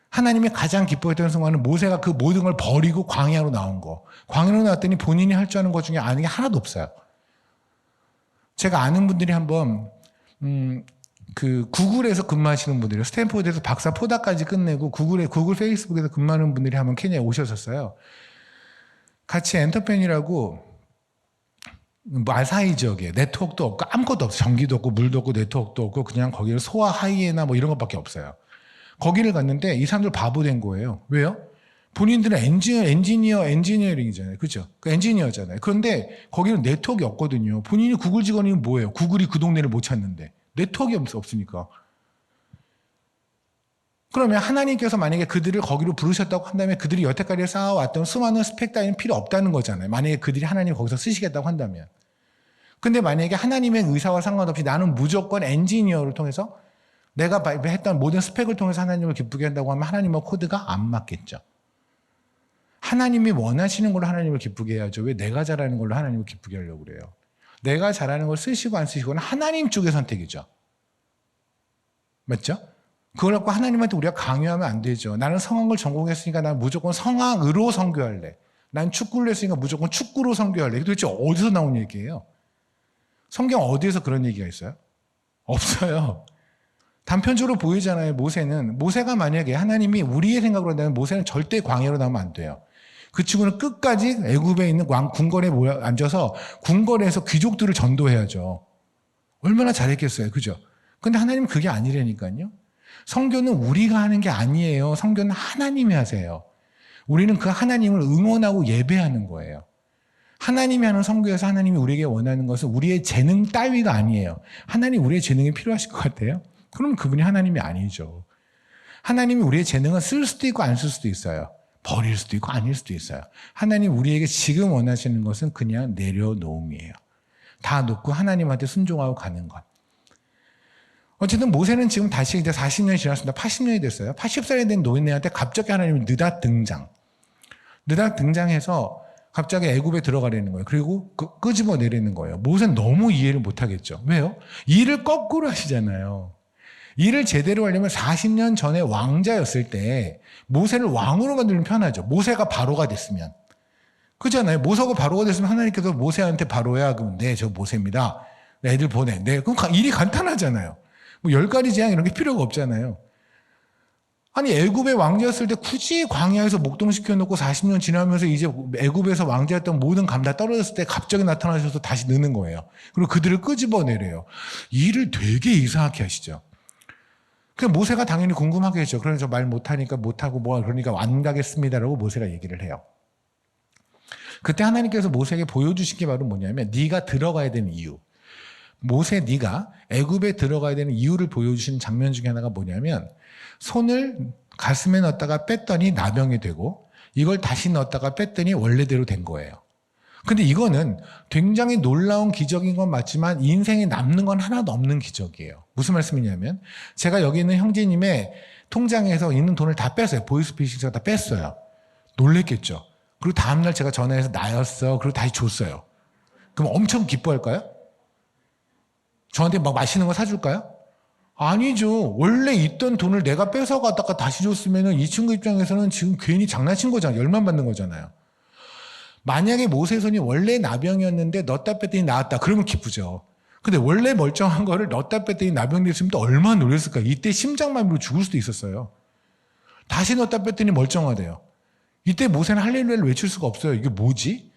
하나님이 가장 기뻐했던 순간은 모세가 그 모든 걸 버리고 광야로 나온 거. 광야로 나왔더니 본인이 할 줄 아는 것 중에 아는 게 하나도 없어요. 제가 아는 분들이 한번 구글에서 근무하시는 분들이요. 스탠포드에서 박사 포닥까지 끝내고 구글 페이스북에서 근무하는 분들이 한번 케냐에 오셨었어요. 같이 엔터펜이라고 마사이 지역에 네트워크도 없고 아무것도 없어요. 전기도 없고 물도 없고 네트워크도 없고 그냥 거기를 소와 하이에나 뭐 이런 것밖에 없어요. 거기를 갔는데 이 사람들 바보 된 거예요. 왜요? 본인들은 엔지니어링이잖아요. 그죠? 그 엔지니어잖아요. 그런데 거기는 네트워크가 없거든요. 본인이 구글 직원이면 뭐예요? 구글이 그 동네를 못 찾는데. 네트워크가 없으니까. 그러면 하나님께서 만약에 그들을 거기로 부르셨다고 한다면 그들이 여태까지 쌓아왔던 수많은 스펙 따위는 필요 없다는 거잖아요. 만약에 그들이 하나님 거기서 쓰시겠다고 한다면. 근데 만약에 하나님의 의사와 상관없이 나는 무조건 엔지니어를 통해서 내가 했던 모든 스펙을 통해서 하나님을 기쁘게 한다고 하면 하나님과 코드가 안 맞겠죠. 하나님이 원하시는 걸로 하나님을 기쁘게 해야죠. 왜 내가 잘하는 걸로 하나님을 기쁘게 하려고 그래요. 내가 잘하는 걸 쓰시고 안 쓰시고는 하나님 쪽의 선택이죠. 맞죠? 그걸 갖고 하나님한테 우리가 강요하면 안 되죠. 나는 성악을 전공했으니까 난 무조건 성악으로 선교할래. 난 축구를 했으니까 무조건 축구로 선교할래. 도대체 어디서 나온 얘기예요? 성경 어디에서 그런 얘기가 있어요? 없어요. 단편적으로 보이잖아요. 모세가 만약에 하나님이 우리의 생각으로 한다면 모세는 절대 광야로 나오면 안 돼요. 그 친구는 끝까지 애굽에 있는 궁궐에 앉아서 궁궐에서 귀족들을 전도해야죠. 얼마나 잘했겠어요. 그죠? 근데 하나님은 그게 아니라니까요. 성교는 우리가 하는 게 아니에요. 성교는 하나님이 하세요. 우리는 그 하나님을 응원하고 예배하는 거예요. 하나님이 하는 성교에서 하나님이 우리에게 원하는 것은 우리의 재능 따위가 아니에요. 하나님 우리의 재능이 필요하실 것 같아요? 그럼 그분이 하나님이 아니죠. 하나님이 우리의 재능은 쓸 수도 있고 안 쓸 수도 있어요. 버릴 수도 있고 아닐 수도 있어요. 하나님 우리에게 지금 원하시는 것은 그냥 내려놓음이에요. 다 놓고 하나님한테 순종하고 가는 것. 어쨌든 모세는 지금 다시 이제 40년이 지났습니다. 80년이 됐어요. 80살이 된 노인네한테 갑자기 하나님이 느닷 등장해서 갑자기 애굽에 들어가려는 거예요. 그리고 끄집어 내리는 거예요. 모세는 너무 이해를 못하겠죠. 왜요? 일을 거꾸로 하시잖아요. 일을 제대로 하려면 40년 전에 왕자였을 때 모세를 왕으로 만들면 편하죠. 모세가 바로가 됐으면. 그렇잖아요. 모세가 바로가 됐으면 하나님께서 모세한테 바로야. 그럼 네, 저 모세입니다. 네, 애들 보내. 네, 그럼 일이 간단하잖아요. 뭐 10가지 재앙 이런 게 필요가 없잖아요. 아니 애굽의 왕자였을 때 굳이 광야에서 목동시켜 놓고 40년 지나면서 이제 애굽에서 왕자였던 모든 감 다 떨어졌을 때 갑자기 나타나셔서 다시 느는 거예요. 그리고 그들을 끄집어내래요. 일을 되게 이상하게 하시죠. 그래서 모세가 당연히 궁금하겠죠. 그래서 말 못하니까 못하고 그러니까 안 가겠습니다라고 모세가 얘기를 해요. 그때 하나님께서 모세에게 보여주신 게 바로 뭐냐면 네가 들어가야 되는 이유. 모세 네가 애굽에 들어가야 되는 이유를 보여주신 장면 중에 하나가 뭐냐면 손을 가슴에 넣었다가 뺐더니 나병이 되고 이걸 다시 넣었다가 뺐더니 원래대로 된 거예요. 근데 이거는 굉장히 놀라운 기적인 건 맞지만 인생에 남는 건 하나도 없는 기적이에요. 무슨 말씀이냐면 제가 여기 있는 형제님의 통장에서 있는 돈을 다 뺐어요. 보이스피싱에서 다 뺐어요. 놀랬겠죠. 그리고 다음날 제가 전화해서 나였어. 그리고 다시 줬어요. 그럼 엄청 기뻐할까요? 저한테 막 맛있는 거 사줄까요? 아니죠. 원래 있던 돈을 내가 뺏어가다가 다시 줬으면 이 친구 입장에서는 지금 괜히 장난친 거잖아요. 열만 받는 거잖아요. 만약에 모세손이 원래 나병이었는데 넣었다 뺐더니 나았다. 그러면 기쁘죠. 근데 원래 멀쩡한 거를 넣었다 뺐더니 나병됐으면 또 얼마나 놀랐을까. 이때 심장마비로 죽을 수도 있었어요. 다시 넣었다 뺐더니 멀쩡하대요. 이때 모세는 할렐루야를 외칠 수가 없어요. 이게 뭐지?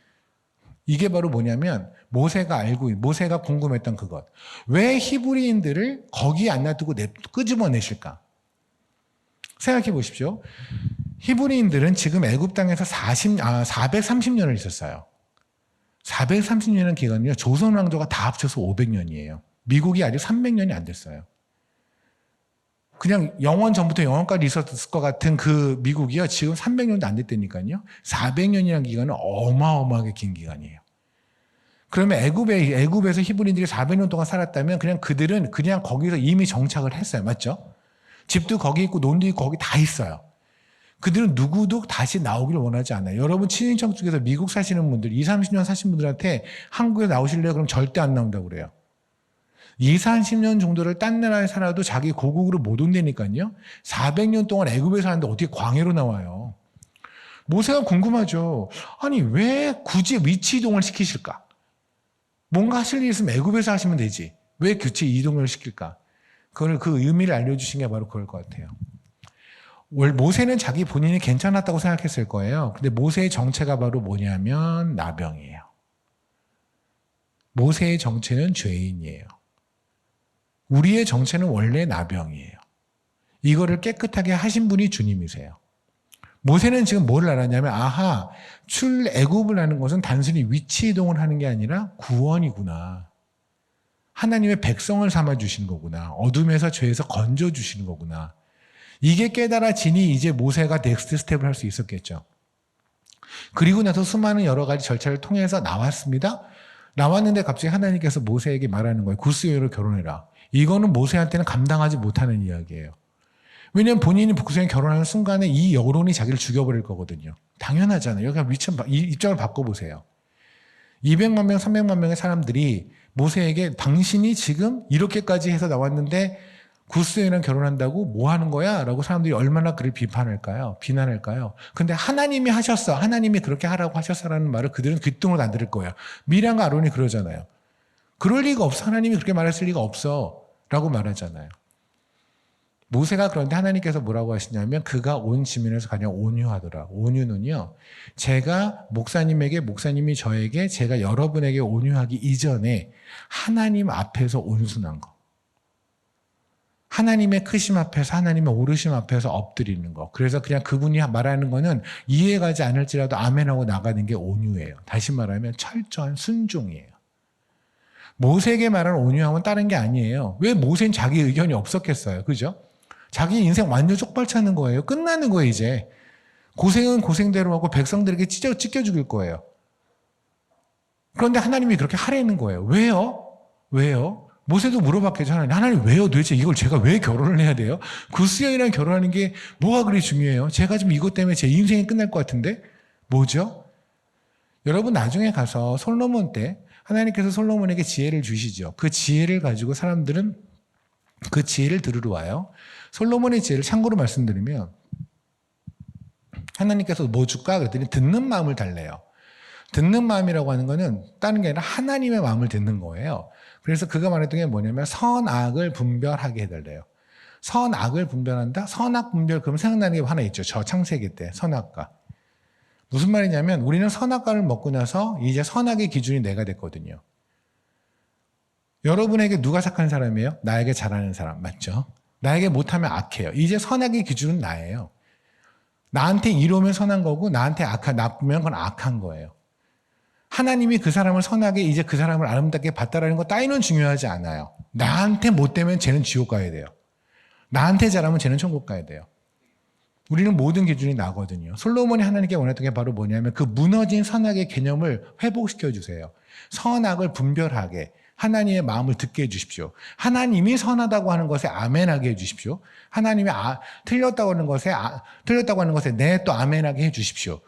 이게 바로 뭐냐면 모세가 궁금했던 그것. 왜 히브리인들을 거기에 안 놔두고 끄집어내실까? 생각해 보십시오. 히브리인들은 지금 애굽 땅에서 430년을 있었어요. 430년의 기간이요. 조선 왕조가 다 합쳐서 500년이에요. 미국이 아직 300년이 안 됐어요. 그냥 영원 전부터 영원까지 있었을 것 같은 그 미국이요. 지금 300년도 안 됐다니까요. 400년이라는 기간은 어마어마하게 긴 기간이에요. 그러면 애굽에서 히브리인들이 400년 동안 살았다면 그들은 거기서 이미 정착을 했어요. 맞죠? 집도 거기 있고 논도 있고 거기 다 있어요. 그들은 누구도 다시 나오기를 원하지 않아요. 여러분 친인척 중에서 미국 사시는 분들, 20, 30년 사신 분들한테 한국에 나오실래요? 그럼 절대 안 나온다고 그래요. 20, 30년 정도를 딴 나라에 살아도 자기 고국으로 못 온다니까요. 400년 동안 애굽에 사는데 어떻게 광해로 나와요? 모세가 궁금하죠. 아니 왜 굳이 위치 이동을 시키실까? 뭔가 하실 일 있으면 애굽에서 하시면 되지. 왜 교체 이동을 시킬까? 그 의미를 알려주신 게 바로 그럴 것 같아요. 모세는 자기 본인이 괜찮았다고 생각했을 거예요. 근데 모세의 정체가 바로 뭐냐면 나병이에요. 모세의 정체는 죄인이에요. 우리의 정체는 원래 나병이에요. 이거를 깨끗하게 하신 분이 주님이세요. 모세는 지금 뭘 알았냐면 출애굽을 하는 것은 단순히 위치 이동을 하는 게 아니라 구원이구나. 하나님의 백성을 삼아 주신 거구나. 어둠에서 죄에서 건져 주시는 거구나. 이게 깨달아지니 이제 모세가 넥스트 스텝을 할 수 있었겠죠. 그리고 나서 수많은 여러 가지 절차를 통해서 나왔습니다. 나왔는데 갑자기 하나님께서 모세에게 말하는 거예요. 구스여를 결혼해라. 이거는 모세한테는 감당하지 못하는 이야기예요. 왜냐하면 본인이 구스여를 결혼하는 순간에 이 여론이 자기를 죽여버릴 거거든요. 당연하잖아요. 여기 입장을 바꿔보세요. 200만 명, 300만 명의 사람들이 모세에게 당신이 지금 이렇게까지 해서 나왔는데 구스여랑 결혼한다고 뭐 하는 거야? 라고 사람들이 얼마나 그를 비난할까요? 근데 하나님이 하셨어. 하나님이 그렇게 하라고 하셨어라는 말을 그들은 귓등으로 안 들을 거예요. 미량과 아론이 그러잖아요. 그럴 리가 없어. 하나님이 그렇게 말했을 리가 없어. 라고 말하잖아요. 모세가 그런데 하나님께서 뭐라고 하시냐면 그가 온 지면에서 가장 온유하더라. 온유는요. 제가 목사님이 저에게 제가 여러분에게 온유하기 이전에 하나님 앞에서 온순한 거. 하나님의 크심 앞에서 하나님의 오르심 앞에서 엎드리는 거. 그래서 그냥 그분이 말하는 거는 이해가지 않을지라도 아멘하고 나가는 게 온유예요. 다시 말하면 철저한 순종이에요. 모세에게 말하는 온유함은 다른 게 아니에요. 왜 모세는 자기 의견이 없었겠어요. 그죠? 자기 인생 완전 쪽팔차는 거예요. 끝나는 거예요 이제. 고생은 고생대로 하고 백성들에게 찢겨 죽일 거예요. 그런데 하나님이 그렇게 하라는 거예요. 왜요? 모세도 물어봤겠죠. 하나님 왜요? 도대체 이걸 제가 왜 결혼을 해야 돼요? 구스여이랑 결혼하는 게 뭐가 그리 중요해요? 제가 지금 이것 때문에 제 인생이 끝날 것 같은데? 뭐죠? 여러분 나중에 가서 솔로몬 때 하나님께서 솔로몬에게 지혜를 주시죠. 그 지혜를 가지고 사람들은 그 지혜를 들으러 와요. 솔로몬의 지혜를 참고로 말씀드리면 하나님께서 뭐 줄까? 그랬더니 듣는 마음을 달래요. 듣는 마음이라고 하는 거는 다른 게 아니라 하나님의 마음을 듣는 거예요. 그래서 그가 말했던 게 뭐냐면 선악을 분별하게 해달래요. 선악을 분별한다? 선악 분별 그럼 생각나는 게 하나 있죠. 저 창세기 때 선악과. 무슨 말이냐면 우리는 선악과를 먹고 나서 이제 선악의 기준이 내가 됐거든요. 여러분에게 누가 착한 사람이에요? 나에게 잘하는 사람. 맞죠? 나에게 못하면 악해요. 이제 선악의 기준은 나예요. 나한테 이로우면 선한 거고 나한테 나쁘면 그건 악한 거예요. 하나님이 그 사람을 선하게 이제 그 사람을 아름답게 봤다라는 거 따위는 중요하지 않아요. 나한테 못되면 쟤는 지옥 가야 돼요. 나한테 잘하면 쟤는 천국 가야 돼요. 우리는 모든 기준이 나거든요. 솔로몬이 하나님께 원했던 게 바로 뭐냐면 그 무너진 선악의 개념을 회복시켜 주세요. 선악을 분별하게 하나님의 마음을 듣게 해주십시오. 하나님이 선하다고 하는 것에 아멘하게 해주십시오. 하나님이 틀렸다고 하는 것에 네 또 아멘하게 해주십시오.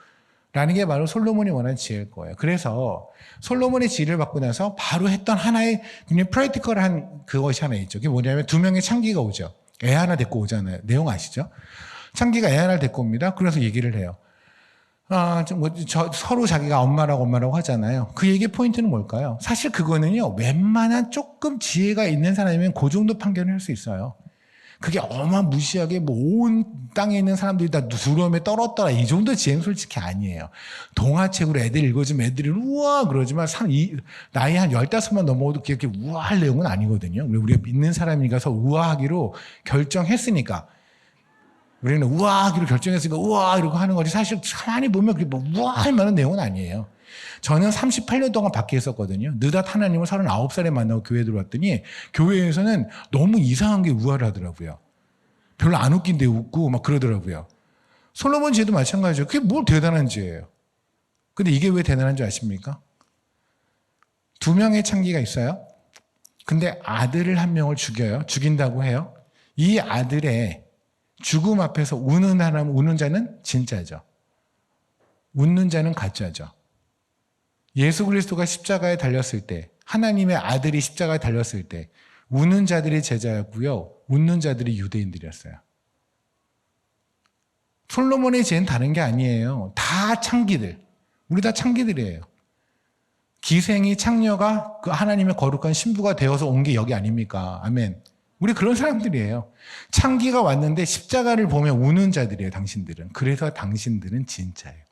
라는 게 바로 솔로몬이 원한 지혜일 거예요. 그래서 솔로몬의 지혜를 받고 나서 바로 했던 하나의 굉장히 프랙티컬한 그것이 하나 있죠. 그게 뭐냐면 두 명의 창기가 오죠. 애 하나 데리고 오잖아요. 내용 아시죠? 창기가 애 하나를 데리고 옵니다. 그래서 얘기를 해요. 서로 자기가 엄마라고 하잖아요. 그 얘기의 포인트는 뭘까요? 사실 그거는요, 웬만한 조금 지혜가 있는 사람이면 그 정도 판결을 할 수 있어요. 그게 어마무시하게 온 땅에 있는 사람들이 다 두려움에 떨었더라. 이 정도 지혜는 솔직히 아니에요. 동화책으로 애들 읽어주면 애들이 우와 그러지만 나이 한 15만 넘어도 그렇게 우아할 내용은 아니거든요. 우리가 믿는 사람이라서 우아하기로 결정했으니까. 우리는 우아하기로 결정했으니까 우아 이러고 하는 거지. 사실 가만히 보면 그게 뭐 우아할 만한 내용은 아니에요. 저는 38년 동안 밖에 있었거든요. 느닷 하나님을 39살에 만나고 교회에 들어왔더니 교회에서는 너무 이상한 게 우아를 하더라고요. 별로 안 웃긴데 웃고 막 그러더라고요. 솔로몬 지혜도 마찬가지죠. 그게 뭘 대단한 지혜예요. 근데 이게 왜 대단한 줄 아십니까? 두 명의 창기가 있어요. 근데 아들을 한 명을 죽여요. 죽인다고 해요. 이 아들의 죽음 앞에서 우는 자는 진짜죠. 웃는 자는 가짜죠. 예수 그리스도가 십자가에 달렸을 때, 하나님의 아들이 십자가에 달렸을 때 우는 자들이 제자였고요. 웃는 자들이 유대인들이었어요. 솔로몬의 지혜는 다른 게 아니에요. 다 창기들. 우리 다 창기들이에요. 기생이 창녀가 그 하나님의 거룩한 신부가 되어서 온 게 여기 아닙니까? 아멘. 우리 그런 사람들이에요. 창기가 왔는데 십자가를 보면 우는 자들이에요. 당신들은. 그래서 당신들은 진짜예요.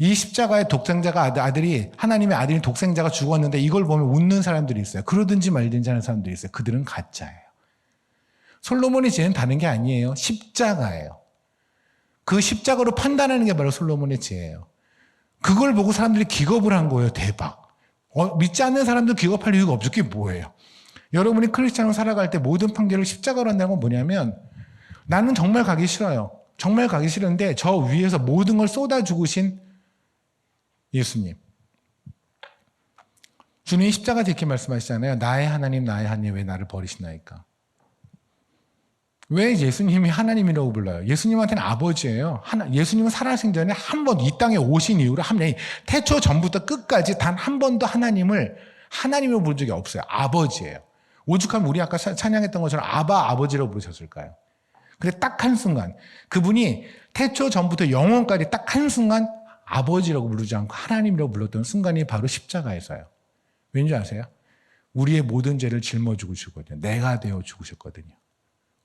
이 십자가의 독생자가 아들이 하나님의 아들인 독생자가 죽었는데 이걸 보면 웃는 사람들이 있어요. 그러든지 말든지 하는 사람들이 있어요. 그들은 가짜예요. 솔로몬의 지혜는 다른 게 아니에요. 십자가예요. 그 십자가로 판단하는 게 바로 솔로몬의 지혜예요. 그걸 보고 사람들이 기겁을 한 거예요. 대박. 믿지 않는 사람도 기겁할 이유가 없죠. 그게 뭐예요? 여러분이 크리스찬으로 살아갈 때 모든 판결을 십자가로 한다는 건 뭐냐면 나는 정말 가기 싫어요. 정말 가기 싫은데 저 위에서 모든 걸 쏟아 죽으신 예수님. 주님이 십자가에서 이렇게 말씀하시잖아요. 나의 하나님 왜 나를 버리시나이까. 왜 예수님이 하나님이라고 불러요? 예수님한테는 아버지예요. 예수님은 살아생전에 한 번 이 땅에 오신 이후로 태초 전부터 끝까지 단 한 번도 하나님으로 부른 적이 없어요. 아버지예요. 오죽하면 우리 아까 찬양했던 것처럼 아버지라고 부르셨을까요? 근데 딱 한순간 그분이 태초 전부터 영원까지 딱 한순간 아버지라고 부르지 않고 하나님이라고 불렀던 순간이 바로 십자가에서요. 왠지 아세요? 우리의 모든 죄를 짊어지고 죽었거든요. 내가 되어 죽으셨거든요.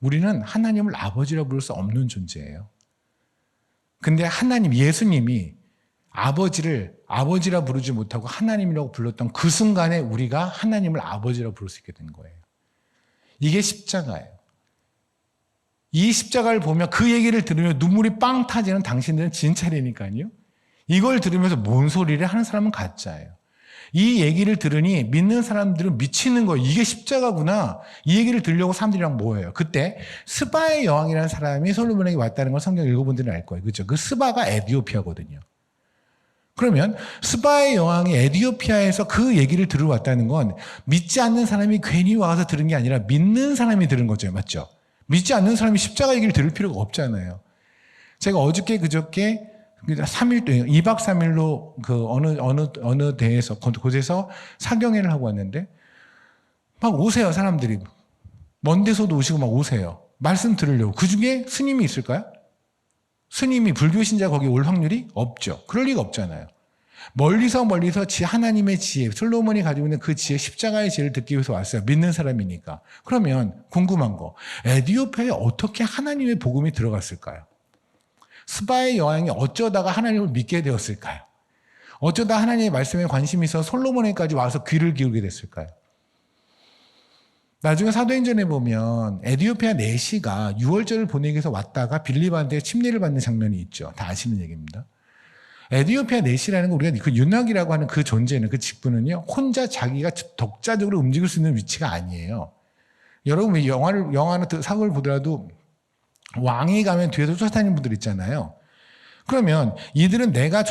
우리는 하나님을 아버지라고 부를 수 없는 존재예요. 근데 예수님이 아버지를 아버지라 부르지 못하고 하나님이라고 불렀던 그 순간에 우리가 하나님을 아버지라고 부를 수 있게 된 거예요. 이게 십자가예요. 이 십자가를 보면 그 얘기를 들으면 눈물이 빵 타지는 당신들은 진짜라니까요. 이걸 들으면서 뭔 소리를 하는 사람은 가짜예요. 이 얘기를 들으니 믿는 사람들은 미치는 거예요. 이게 십자가구나. 이 얘기를 들으려고 사람들이랑 모여요. 그때 스바의 여왕이라는 사람이 솔로몬에게 왔다는 걸 성경 읽어본 분들은 알 거예요. 그렇죠? 그 스바가 에디오피아거든요. 그러면 스바의 여왕이 에디오피아에서 그 얘기를 들으러 왔다는 건 믿지 않는 사람이 괜히 와서 들은 게 아니라 믿는 사람이 들은 거죠. 맞죠? 믿지 않는 사람이 십자가 얘기를 들을 필요가 없잖아요. 제가 그저께 3일 동안 2박 3일로 그 어느 대에서 곳에서 사경회를 하고 왔는데 막 오세요. 사람들이 먼 데서도 오시고 막 오세요. 말씀 들으려고. 그중에 스님이 있을까요? 스님이 불교 신자 거기 올 확률이 없죠. 그럴 리가 없잖아요. 멀리서 하나님의 지혜, 솔로몬이 가지고 있는 그 지혜, 십자가의 지혜를 듣기 위해서 왔어요. 믿는 사람이니까. 그러면 궁금한 거, 에디오피아에 어떻게 하나님의 복음이 들어갔을까요? 스바의 여왕이 어쩌다가 하나님을 믿게 되었을까요? 어쩌다 하나님의 말씀에 관심이 있어서 솔로몬에까지 와서 귀를 기울게 됐을까요? 나중에 사도행전에 보면 에디오피아 내시가 유월절을 보내기 위해서 왔다가 빌립한테 침례를 받는 장면이 있죠. 다 아시는 얘기입니다. 에디오피아 내시라는 건 우리가 그 윤학이라고 하는 그 존재는, 그 직분은요, 혼자 자기가 독자적으로 움직일 수 있는 위치가 아니에요. 여러분 영화나 사고를 보더라도 왕이 가면 뒤에서 쫓아다니는 분들 있잖아요. 그러면 이들은 내가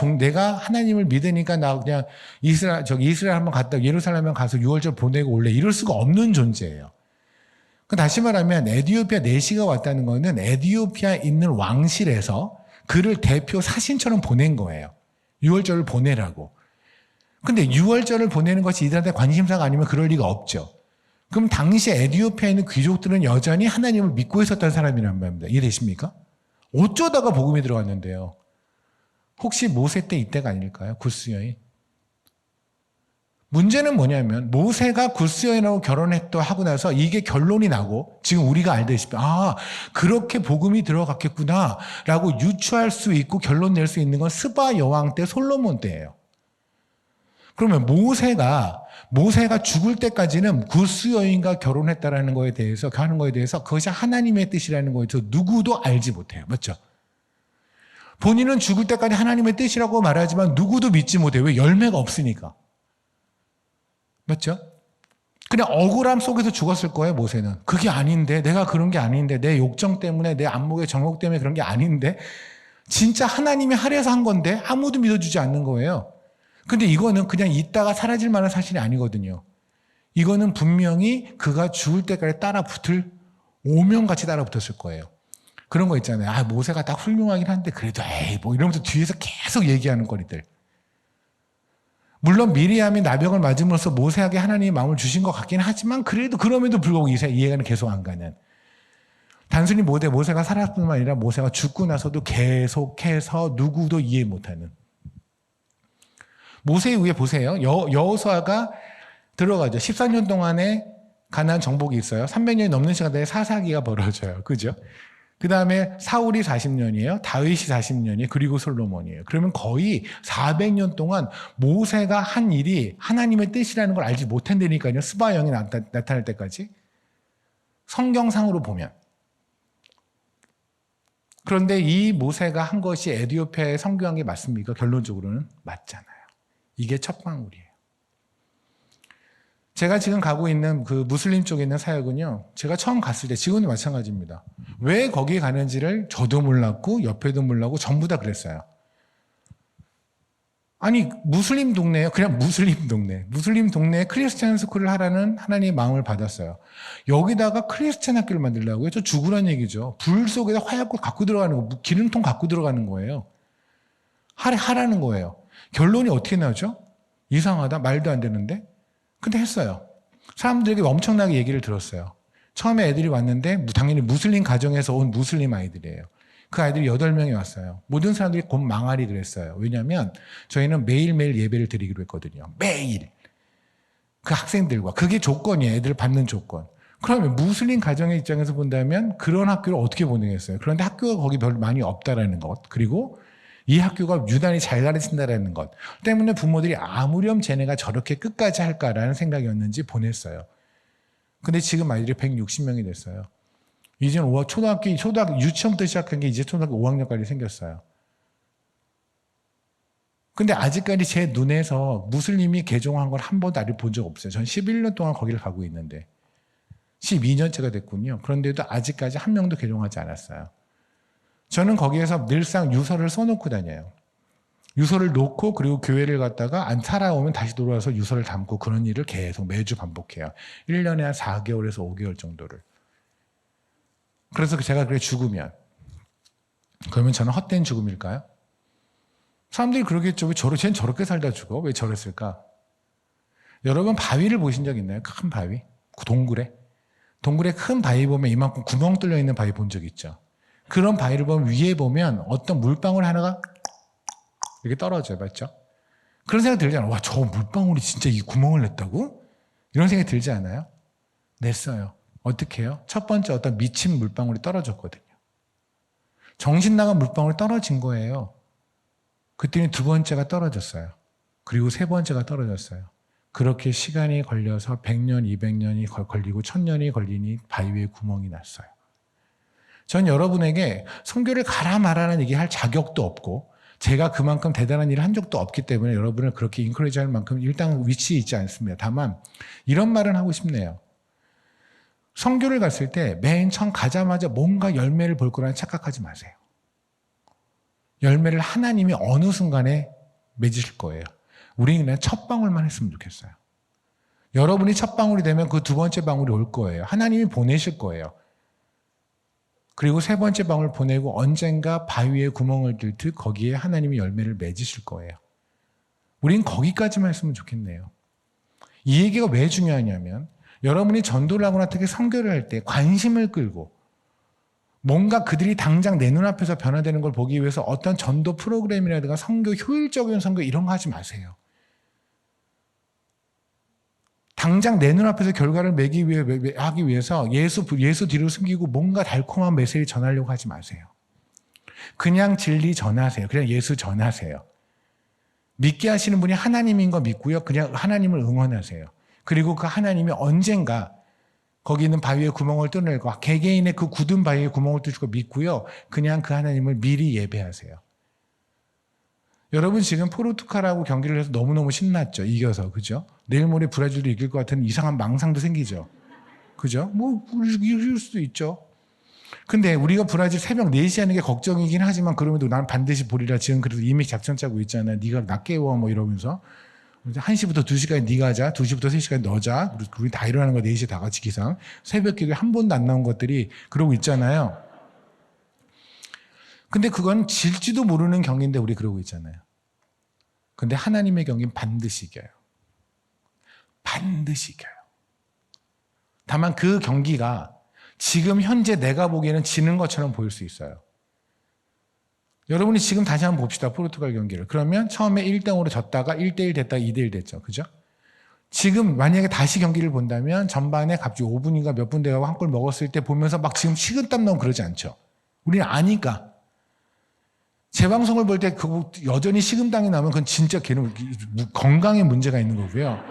하나님을 믿으니까 나 그냥 이스라엘 한번 갔다 예루살렘에 가서 유월절 보내고 올래 이럴 수가 없는 존재예요. 다시 말하면 에디오피아 내시가 왔다는 거는 에디오피아에 있는 왕실에서 그를 대표 사신처럼 보낸 거예요. 유월절을 보내라고. 근데 유월절을 보내는 것이 이들한테 관심사가 아니면 그럴 리가 없죠. 그럼 당시 에티오피아에 있는 귀족들은 여전히 하나님을 믿고 있었던 사람이란 말입니다. 이해되십니까? 어쩌다가 복음이 들어왔는데요. 혹시 모세 때 이때가 아닐까요? 구스 여인. 문제는 뭐냐면 모세가 구스 여인하고 결혼했다 하고 나서 이게 결론이 나고 지금 우리가 알다시피 그렇게 복음이 들어갔겠구나 라고 유추할 수 있고 결론 낼 수 있는 건 스바 여왕 때 솔로몬 때예요. 그러면 모세가 죽을 때까지는 구스 여인과 결혼했다라는 거에 대해서 하는 거에 대해서 그것이 하나님의 뜻이라는 거에 대해서 누구도 알지 못해요. 맞죠? 본인은 죽을 때까지 하나님의 뜻이라고 말하지만 누구도 믿지 못해요. 왜? 열매가 없으니까. 맞죠? 그냥 억울함 속에서 죽었을 거예요, 모세는. 그게 아닌데, 내가 그런 게 아닌데, 내 욕정 때문에, 내 안목의 정욕 때문에 그런 게 아닌데, 진짜 하나님이 하려서 한 건데 아무도 믿어주지 않는 거예요. 근데 이거는 그냥 있다가 사라질 만한 사실이 아니거든요. 이거는 분명히 그가 죽을 때까지 따라붙을 오명같이 따라붙었을 거예요. 그런 거 있잖아요. 모세가 딱 훌륭하긴 한데 그래도 뭐 이러면서 뒤에서 계속 얘기하는 거리들. 물론 미리암이 나병을 맞음으로써 모세에게 하나님의 마음을 주신 것 같긴 하지만 그럼에도 불구하고 이해가 계속 안 가는. 단순히 모세가 살았을 뿐만 아니라 모세가 죽고 나서도 계속해서 누구도 이해 못하는. 모세 이후에 보세요. 여호수아가 들어가죠. 14년 동안에 가나안 정복이 있어요. 300년이 넘는 시간에 사사기가 벌어져요. 그죠? 그 다음에 사울이 40년이에요. 다윗이 40년이에요. 그리고 솔로몬이에요. 그러면 거의 400년 동안 모세가 한 일이 하나님의 뜻이라는 걸 알지 못한다니까요. 스바 영이 나타날 때까지. 성경상으로 보면. 그런데 이 모세가 한 것이 에티오피아에 선교한 게 맞습니까? 결론적으로는 맞잖아요. 이게 첫 방울이에요. 제가 지금 가고 있는 그 무슬림 쪽에 있는 사역은요, 제가 처음 갔을 때, 지금도 마찬가지입니다. 왜 거기 가는지를 저도 몰랐고, 옆에도 몰랐고, 전부 다 그랬어요. 아니, 무슬림 동네예요. 그냥 무슬림 동네. 무슬림 동네에 크리스찬 스쿨을 하라는 하나님의 마음을 받았어요. 여기다가 크리스찬 학교를 만들려고요. 저 죽으란 얘기죠. 불 속에다 화약고 갖고 들어가는 거, 기름통 갖고 들어가는 거예요. 하라는 거예요. 결론이 어떻게 나오죠? 이상하다. 말도 안 되는데. 근데 했어요. 사람들에게 엄청나게 얘기를 들었어요. 처음에 애들이 왔는데 당연히 무슬림 가정에서 온 무슬림 아이들이에요. 그 아이들이 8명이 왔어요. 모든 사람들이 곧 망하리 그랬어요. 왜냐하면 저희는 매일매일 예배를 드리기로 했거든요. 매일. 그 학생들과. 그게 조건이에요. 애들 받는 조건. 그러면 무슬림 가정의 입장에서 본다면 그런 학교를 어떻게 보내겠어요? 그런데 학교가 거기 별로 많이 없다라는 것. 그리고 이 학교가 유난히 잘 가르친다라는 것 때문에 부모들이 아무렴 쟤네가 저렇게 끝까지 할까라는 생각이었는지 보냈어요. 근데 지금 아이들이 160명이 됐어요. 이제는 초등학교 유치원부터 시작한 게 이제 초등학교 5학년까지 생겼어요. 근데 아직까지 제 눈에서 무슬림이 개종한 걸 한 번도 아직 본 적 없어요. 전 11년 동안 거기를 가고 있는데 12년째가 됐군요. 그런데도 아직까지 한 명도 개종하지 않았어요. 저는 거기에서 늘상 유서를 써놓고 다녀요. 유서를 놓고 그리고 교회를 갔다가 안 살아오면 다시 돌아와서 유서를 담고 그런 일을 계속 매주 반복해요. 1년에 한 4개월에서 5개월 정도를. 그래서 제가 그래 죽으면 그러면 저는 헛된 죽음일까요? 사람들이 그러겠죠. 왜 쟤는 저렇게 살다 죽어? 왜 저랬을까? 여러분 바위를 보신 적 있나요? 큰 바위? 동굴에 큰 바위 보면 이만큼 구멍 뚫려 있는 바위 본 적 있죠? 그런 바위를 보면 위에 보면 어떤 물방울 하나가 이렇게 떨어져요. 맞죠? 그런 생각 들잖아요. 와, 저 물방울이 진짜 이 구멍을 냈다고? 이런 생각이 들지 않아요? 냈어요. 어떻게 해요? 첫 번째 어떤 미친 물방울이 떨어졌거든요. 정신 나간 물방울이 떨어진 거예요. 그때는 두 번째가 떨어졌어요. 그리고 세 번째가 떨어졌어요. 그렇게 시간이 걸려서 100년, 200년이 걸리고 1000년이 걸리니 바위 위에 구멍이 났어요. 전 여러분에게 선교를 가라 말라는 얘기할 자격도 없고 제가 그만큼 대단한 일을 한 적도 없기 때문에 여러분을 그렇게 인커리지할 만큼 일단 위치에 있지 않습니다. 다만 이런 말은 하고 싶네요. 선교를 갔을 때 맨 처음 가자마자 뭔가 열매를 볼 거라는 착각하지 마세요. 열매를 하나님이 어느 순간에 맺으실 거예요. 우리는 그냥 첫 방울만 했으면 좋겠어요. 여러분이 첫 방울이 되면 그 두 번째 방울이 올 거예요. 하나님이 보내실 거예요. 그리고 세 번째 방울 보내고 언젠가 바위에 구멍을 뚫듯 거기에 하나님이 열매를 맺으실 거예요. 우린 거기까지만 했으면 좋겠네요. 이 얘기가 왜 중요하냐면 여러분이 전도를 하거나 특히 선교를 할 때 관심을 끌고 뭔가 그들이 당장 내 눈앞에서 변화되는 걸 보기 위해서 어떤 전도 프로그램이라든가 선교, 효율적인 선교 이런 거 하지 마세요. 당장 내 눈앞에서 결과를 하기 위해서 예수 뒤로 숨기고 뭔가 달콤한 메시지 전하려고 하지 마세요. 그냥 진리 전하세요. 그냥 예수 전하세요. 믿게 하시는 분이 하나님인 거 믿고요. 그냥 하나님을 응원하세요. 그리고 그 하나님이 언젠가 거기 있는 바위에 구멍을 뚫어내고 개개인의 그 굳은 바위에 구멍을 뚫고 믿고요. 그냥 그 하나님을 미리 예배하세요. 여러분 지금 포르투갈하고 경기를 해서 너무너무 신났죠. 이겨서. 그죠? 내일 모레 브라질도 이길 것 같은 이상한 망상도 생기죠. 그죠? 뭐 이길 수도 있죠. 근데 우리가 브라질 새벽 4시 하는 게 걱정이긴 하지만 그럼에도 난 반드시 보리라. 지금 그래도 이미 작전 짜고 있잖아. 네가 나 깨워 뭐 이러면서 1시부터 2시까지 네가 하자. 2시부터 3시까지 너자. 우리 다 일어나는 거 4시에 다 같이 기상. 새벽 기도에 한 번도 안 나온 것들이 그러고 있잖아요. 근데 그건 질지도 모르는 경기인데 우리 그러고 있잖아요. 근데 하나님의 경기는 반드시 이겨요. 반드시 이겨요. 다만 그 경기가 지금 현재 내가 보기에는 지는 것처럼 보일 수 있어요. 여러분이 지금 다시 한번 봅시다. 포르투갈 경기를. 그러면 처음에 1대0으로 졌다가 1대1 됐다가 2대1 됐죠. 그죠? 지금 만약에 다시 경기를 본다면 전반에 갑자기 5분인가 몇 분 돼가고 한 골 먹었을 때 보면서 막 지금 식은땀 나고 그러지 않죠. 우리는 아니까. 재방송을 볼 때 여전히 식은땀이 나면 그건 진짜 걔는 건강에 문제가 있는 거고요.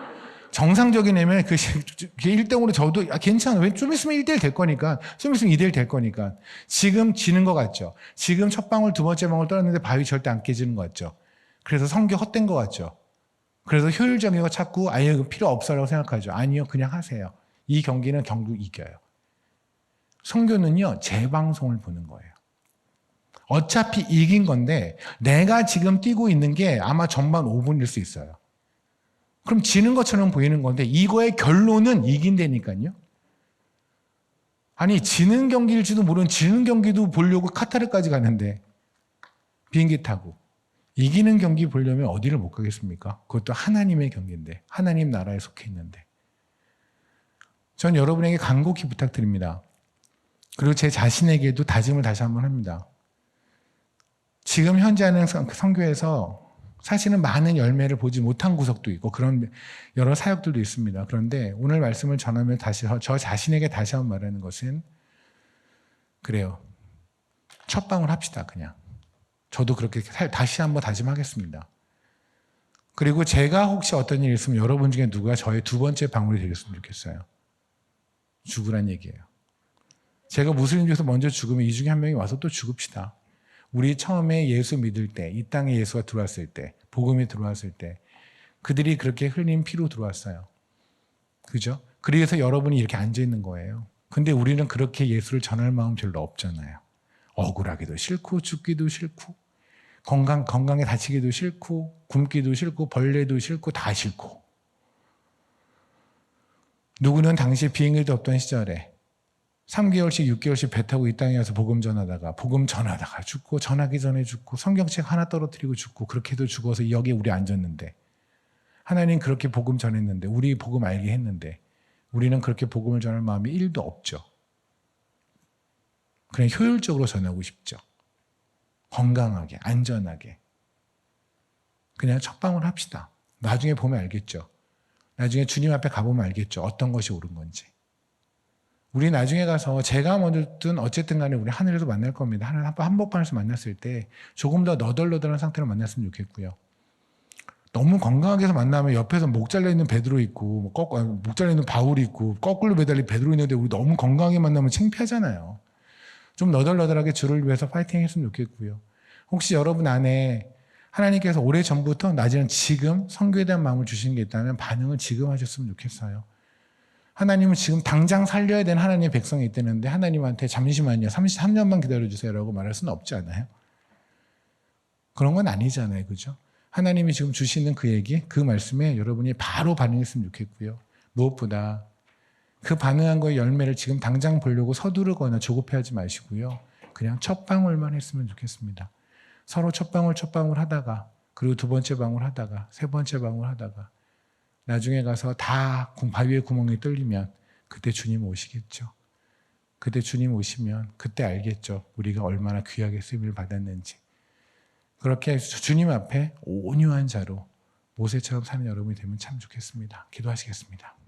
정상적인 애면 그 1대0으로 져도 괜찮아. 왜 좀 있으면 1대1 될 거니까. 좀 있으면 2대1 될 거니까. 지금 지는 것 같죠. 지금 첫 방울 두 번째 방울 떨었는데 바위 절대 안 깨지는 것 같죠. 그래서 성교 헛된 것 같죠. 그래서 효율적인 거 찾고 아예 필요 없어라고 생각하죠. 아니요. 그냥 하세요. 이 경기는 결국 이겨요. 성교는요. 재방송을 보는 거예요. 어차피 이긴 건데 내가 지금 뛰고 있는 게 아마 전반 5분일 수 있어요. 그럼 지는 것처럼 보이는 건데 이거의 결론은 이긴다니까요. 아니 지는 경기일지도 모르는 지는 경기도 보려고 카타르까지 가는데 비행기 타고 이기는 경기 보려면 어디를 못 가겠습니까? 그것도 하나님의 경기인데 하나님 나라에 속해 있는데 전 여러분에게 간곡히 부탁드립니다. 그리고 제 자신에게도 다짐을 다시 한번 합니다. 지금 현재 하는 선교에서 사실은 많은 열매를 보지 못한 구석도 있고 그런 여러 사역들도 있습니다. 그런데 오늘 말씀을 전하면 다시 저 자신에게 다시 한번 말하는 것은 그래요. 첫 방울 합시다. 그냥. 저도 그렇게 다시 한번 다짐하겠습니다. 그리고 제가 혹시 어떤 일이 있으면 여러분 중에 누가 저의 두 번째 방울이 되겠으면 좋겠어요. 죽으란 얘기예요. 제가 무슬림 중에서 먼저 죽으면 이 중에 한 명이 와서 또 죽읍시다. 우리 처음에 예수 믿을 때, 이 땅에 예수가 들어왔을 때, 복음이 들어왔을 때 그들이 그렇게 흘린 피로 들어왔어요. 그죠? 그래서 여러분이 이렇게 앉아있는 거예요. 근데 우리는 그렇게 예수를 전할 마음 별로 없잖아요. 억울하기도 싫고 죽기도 싫고 건강에 다치기도 싫고 굶기도 싫고 벌레도 싫고 다 싫고 누구는 당시 비행기도 없던 시절에 3개월씩 6개월씩 배 타고 이 땅에 와서 복음 전하다가 죽고 전하기 전에 죽고 성경책 하나 떨어뜨리고 죽고 그렇게도 죽어서 여기에 우리 앉았는데 하나님 그렇게 복음 전했는데 우리 복음 알게 했는데 우리는 그렇게 복음을 전할 마음이 1도 없죠. 그냥 효율적으로 전하고 싶죠. 건강하게 안전하게 그냥 첫 방울 합시다. 나중에 보면 알겠죠. 나중에 주님 앞에 가보면 알겠죠. 어떤 것이 옳은 건지. 우리 나중에 가서 제가 먼저든 어쨌든 간에 우리 하늘에서 만날 겁니다. 하늘 한복판에서 만났을 때 조금 더 너덜너덜한 상태로 만났으면 좋겠고요. 너무 건강하게 해서 만나면 옆에서 목 잘려있는 베드로 있고 목 잘려있는 바울이 있고 거꾸로 매달린 베드로 있는데 우리 너무 건강하게 만나면 창피하잖아요. 좀 너덜너덜하게 주를 위해서 파이팅 했으면 좋겠고요. 혹시 여러분 안에 하나님께서 오래전부터 낮에는 지금 선교에 대한 마음을 주시는 게 있다면 반응을 지금 하셨으면 좋겠어요. 하나님은 지금 당장 살려야 되는 하나님의 백성이 있다는데 하나님한테 잠시만요. 33년만 기다려주세요 라고 말할 수는 없지 않아요? 그런 건 아니잖아요. 그죠? 하나님이 지금 주시는 그 얘기, 그 말씀에 여러분이 바로 반응했으면 좋겠고요. 무엇보다 그 반응한 거의 열매를 지금 당장 보려고 서두르거나 조급해하지 마시고요. 그냥 첫 방울만 했으면 좋겠습니다. 서로 첫 방울 하다가, 그리고 두 번째 방울 하다가, 세 번째 방울 하다가, 나중에 가서 다 바위에 구멍이 뚫리면 그때 주님 오시겠죠. 그때 주님 오시면 그때 알겠죠. 우리가 얼마나 귀하게 쓰임을 받았는지. 그렇게 주님 앞에 온유한 자로 모세처럼 사는 여러분이 되면 참 좋겠습니다. 기도하시겠습니다.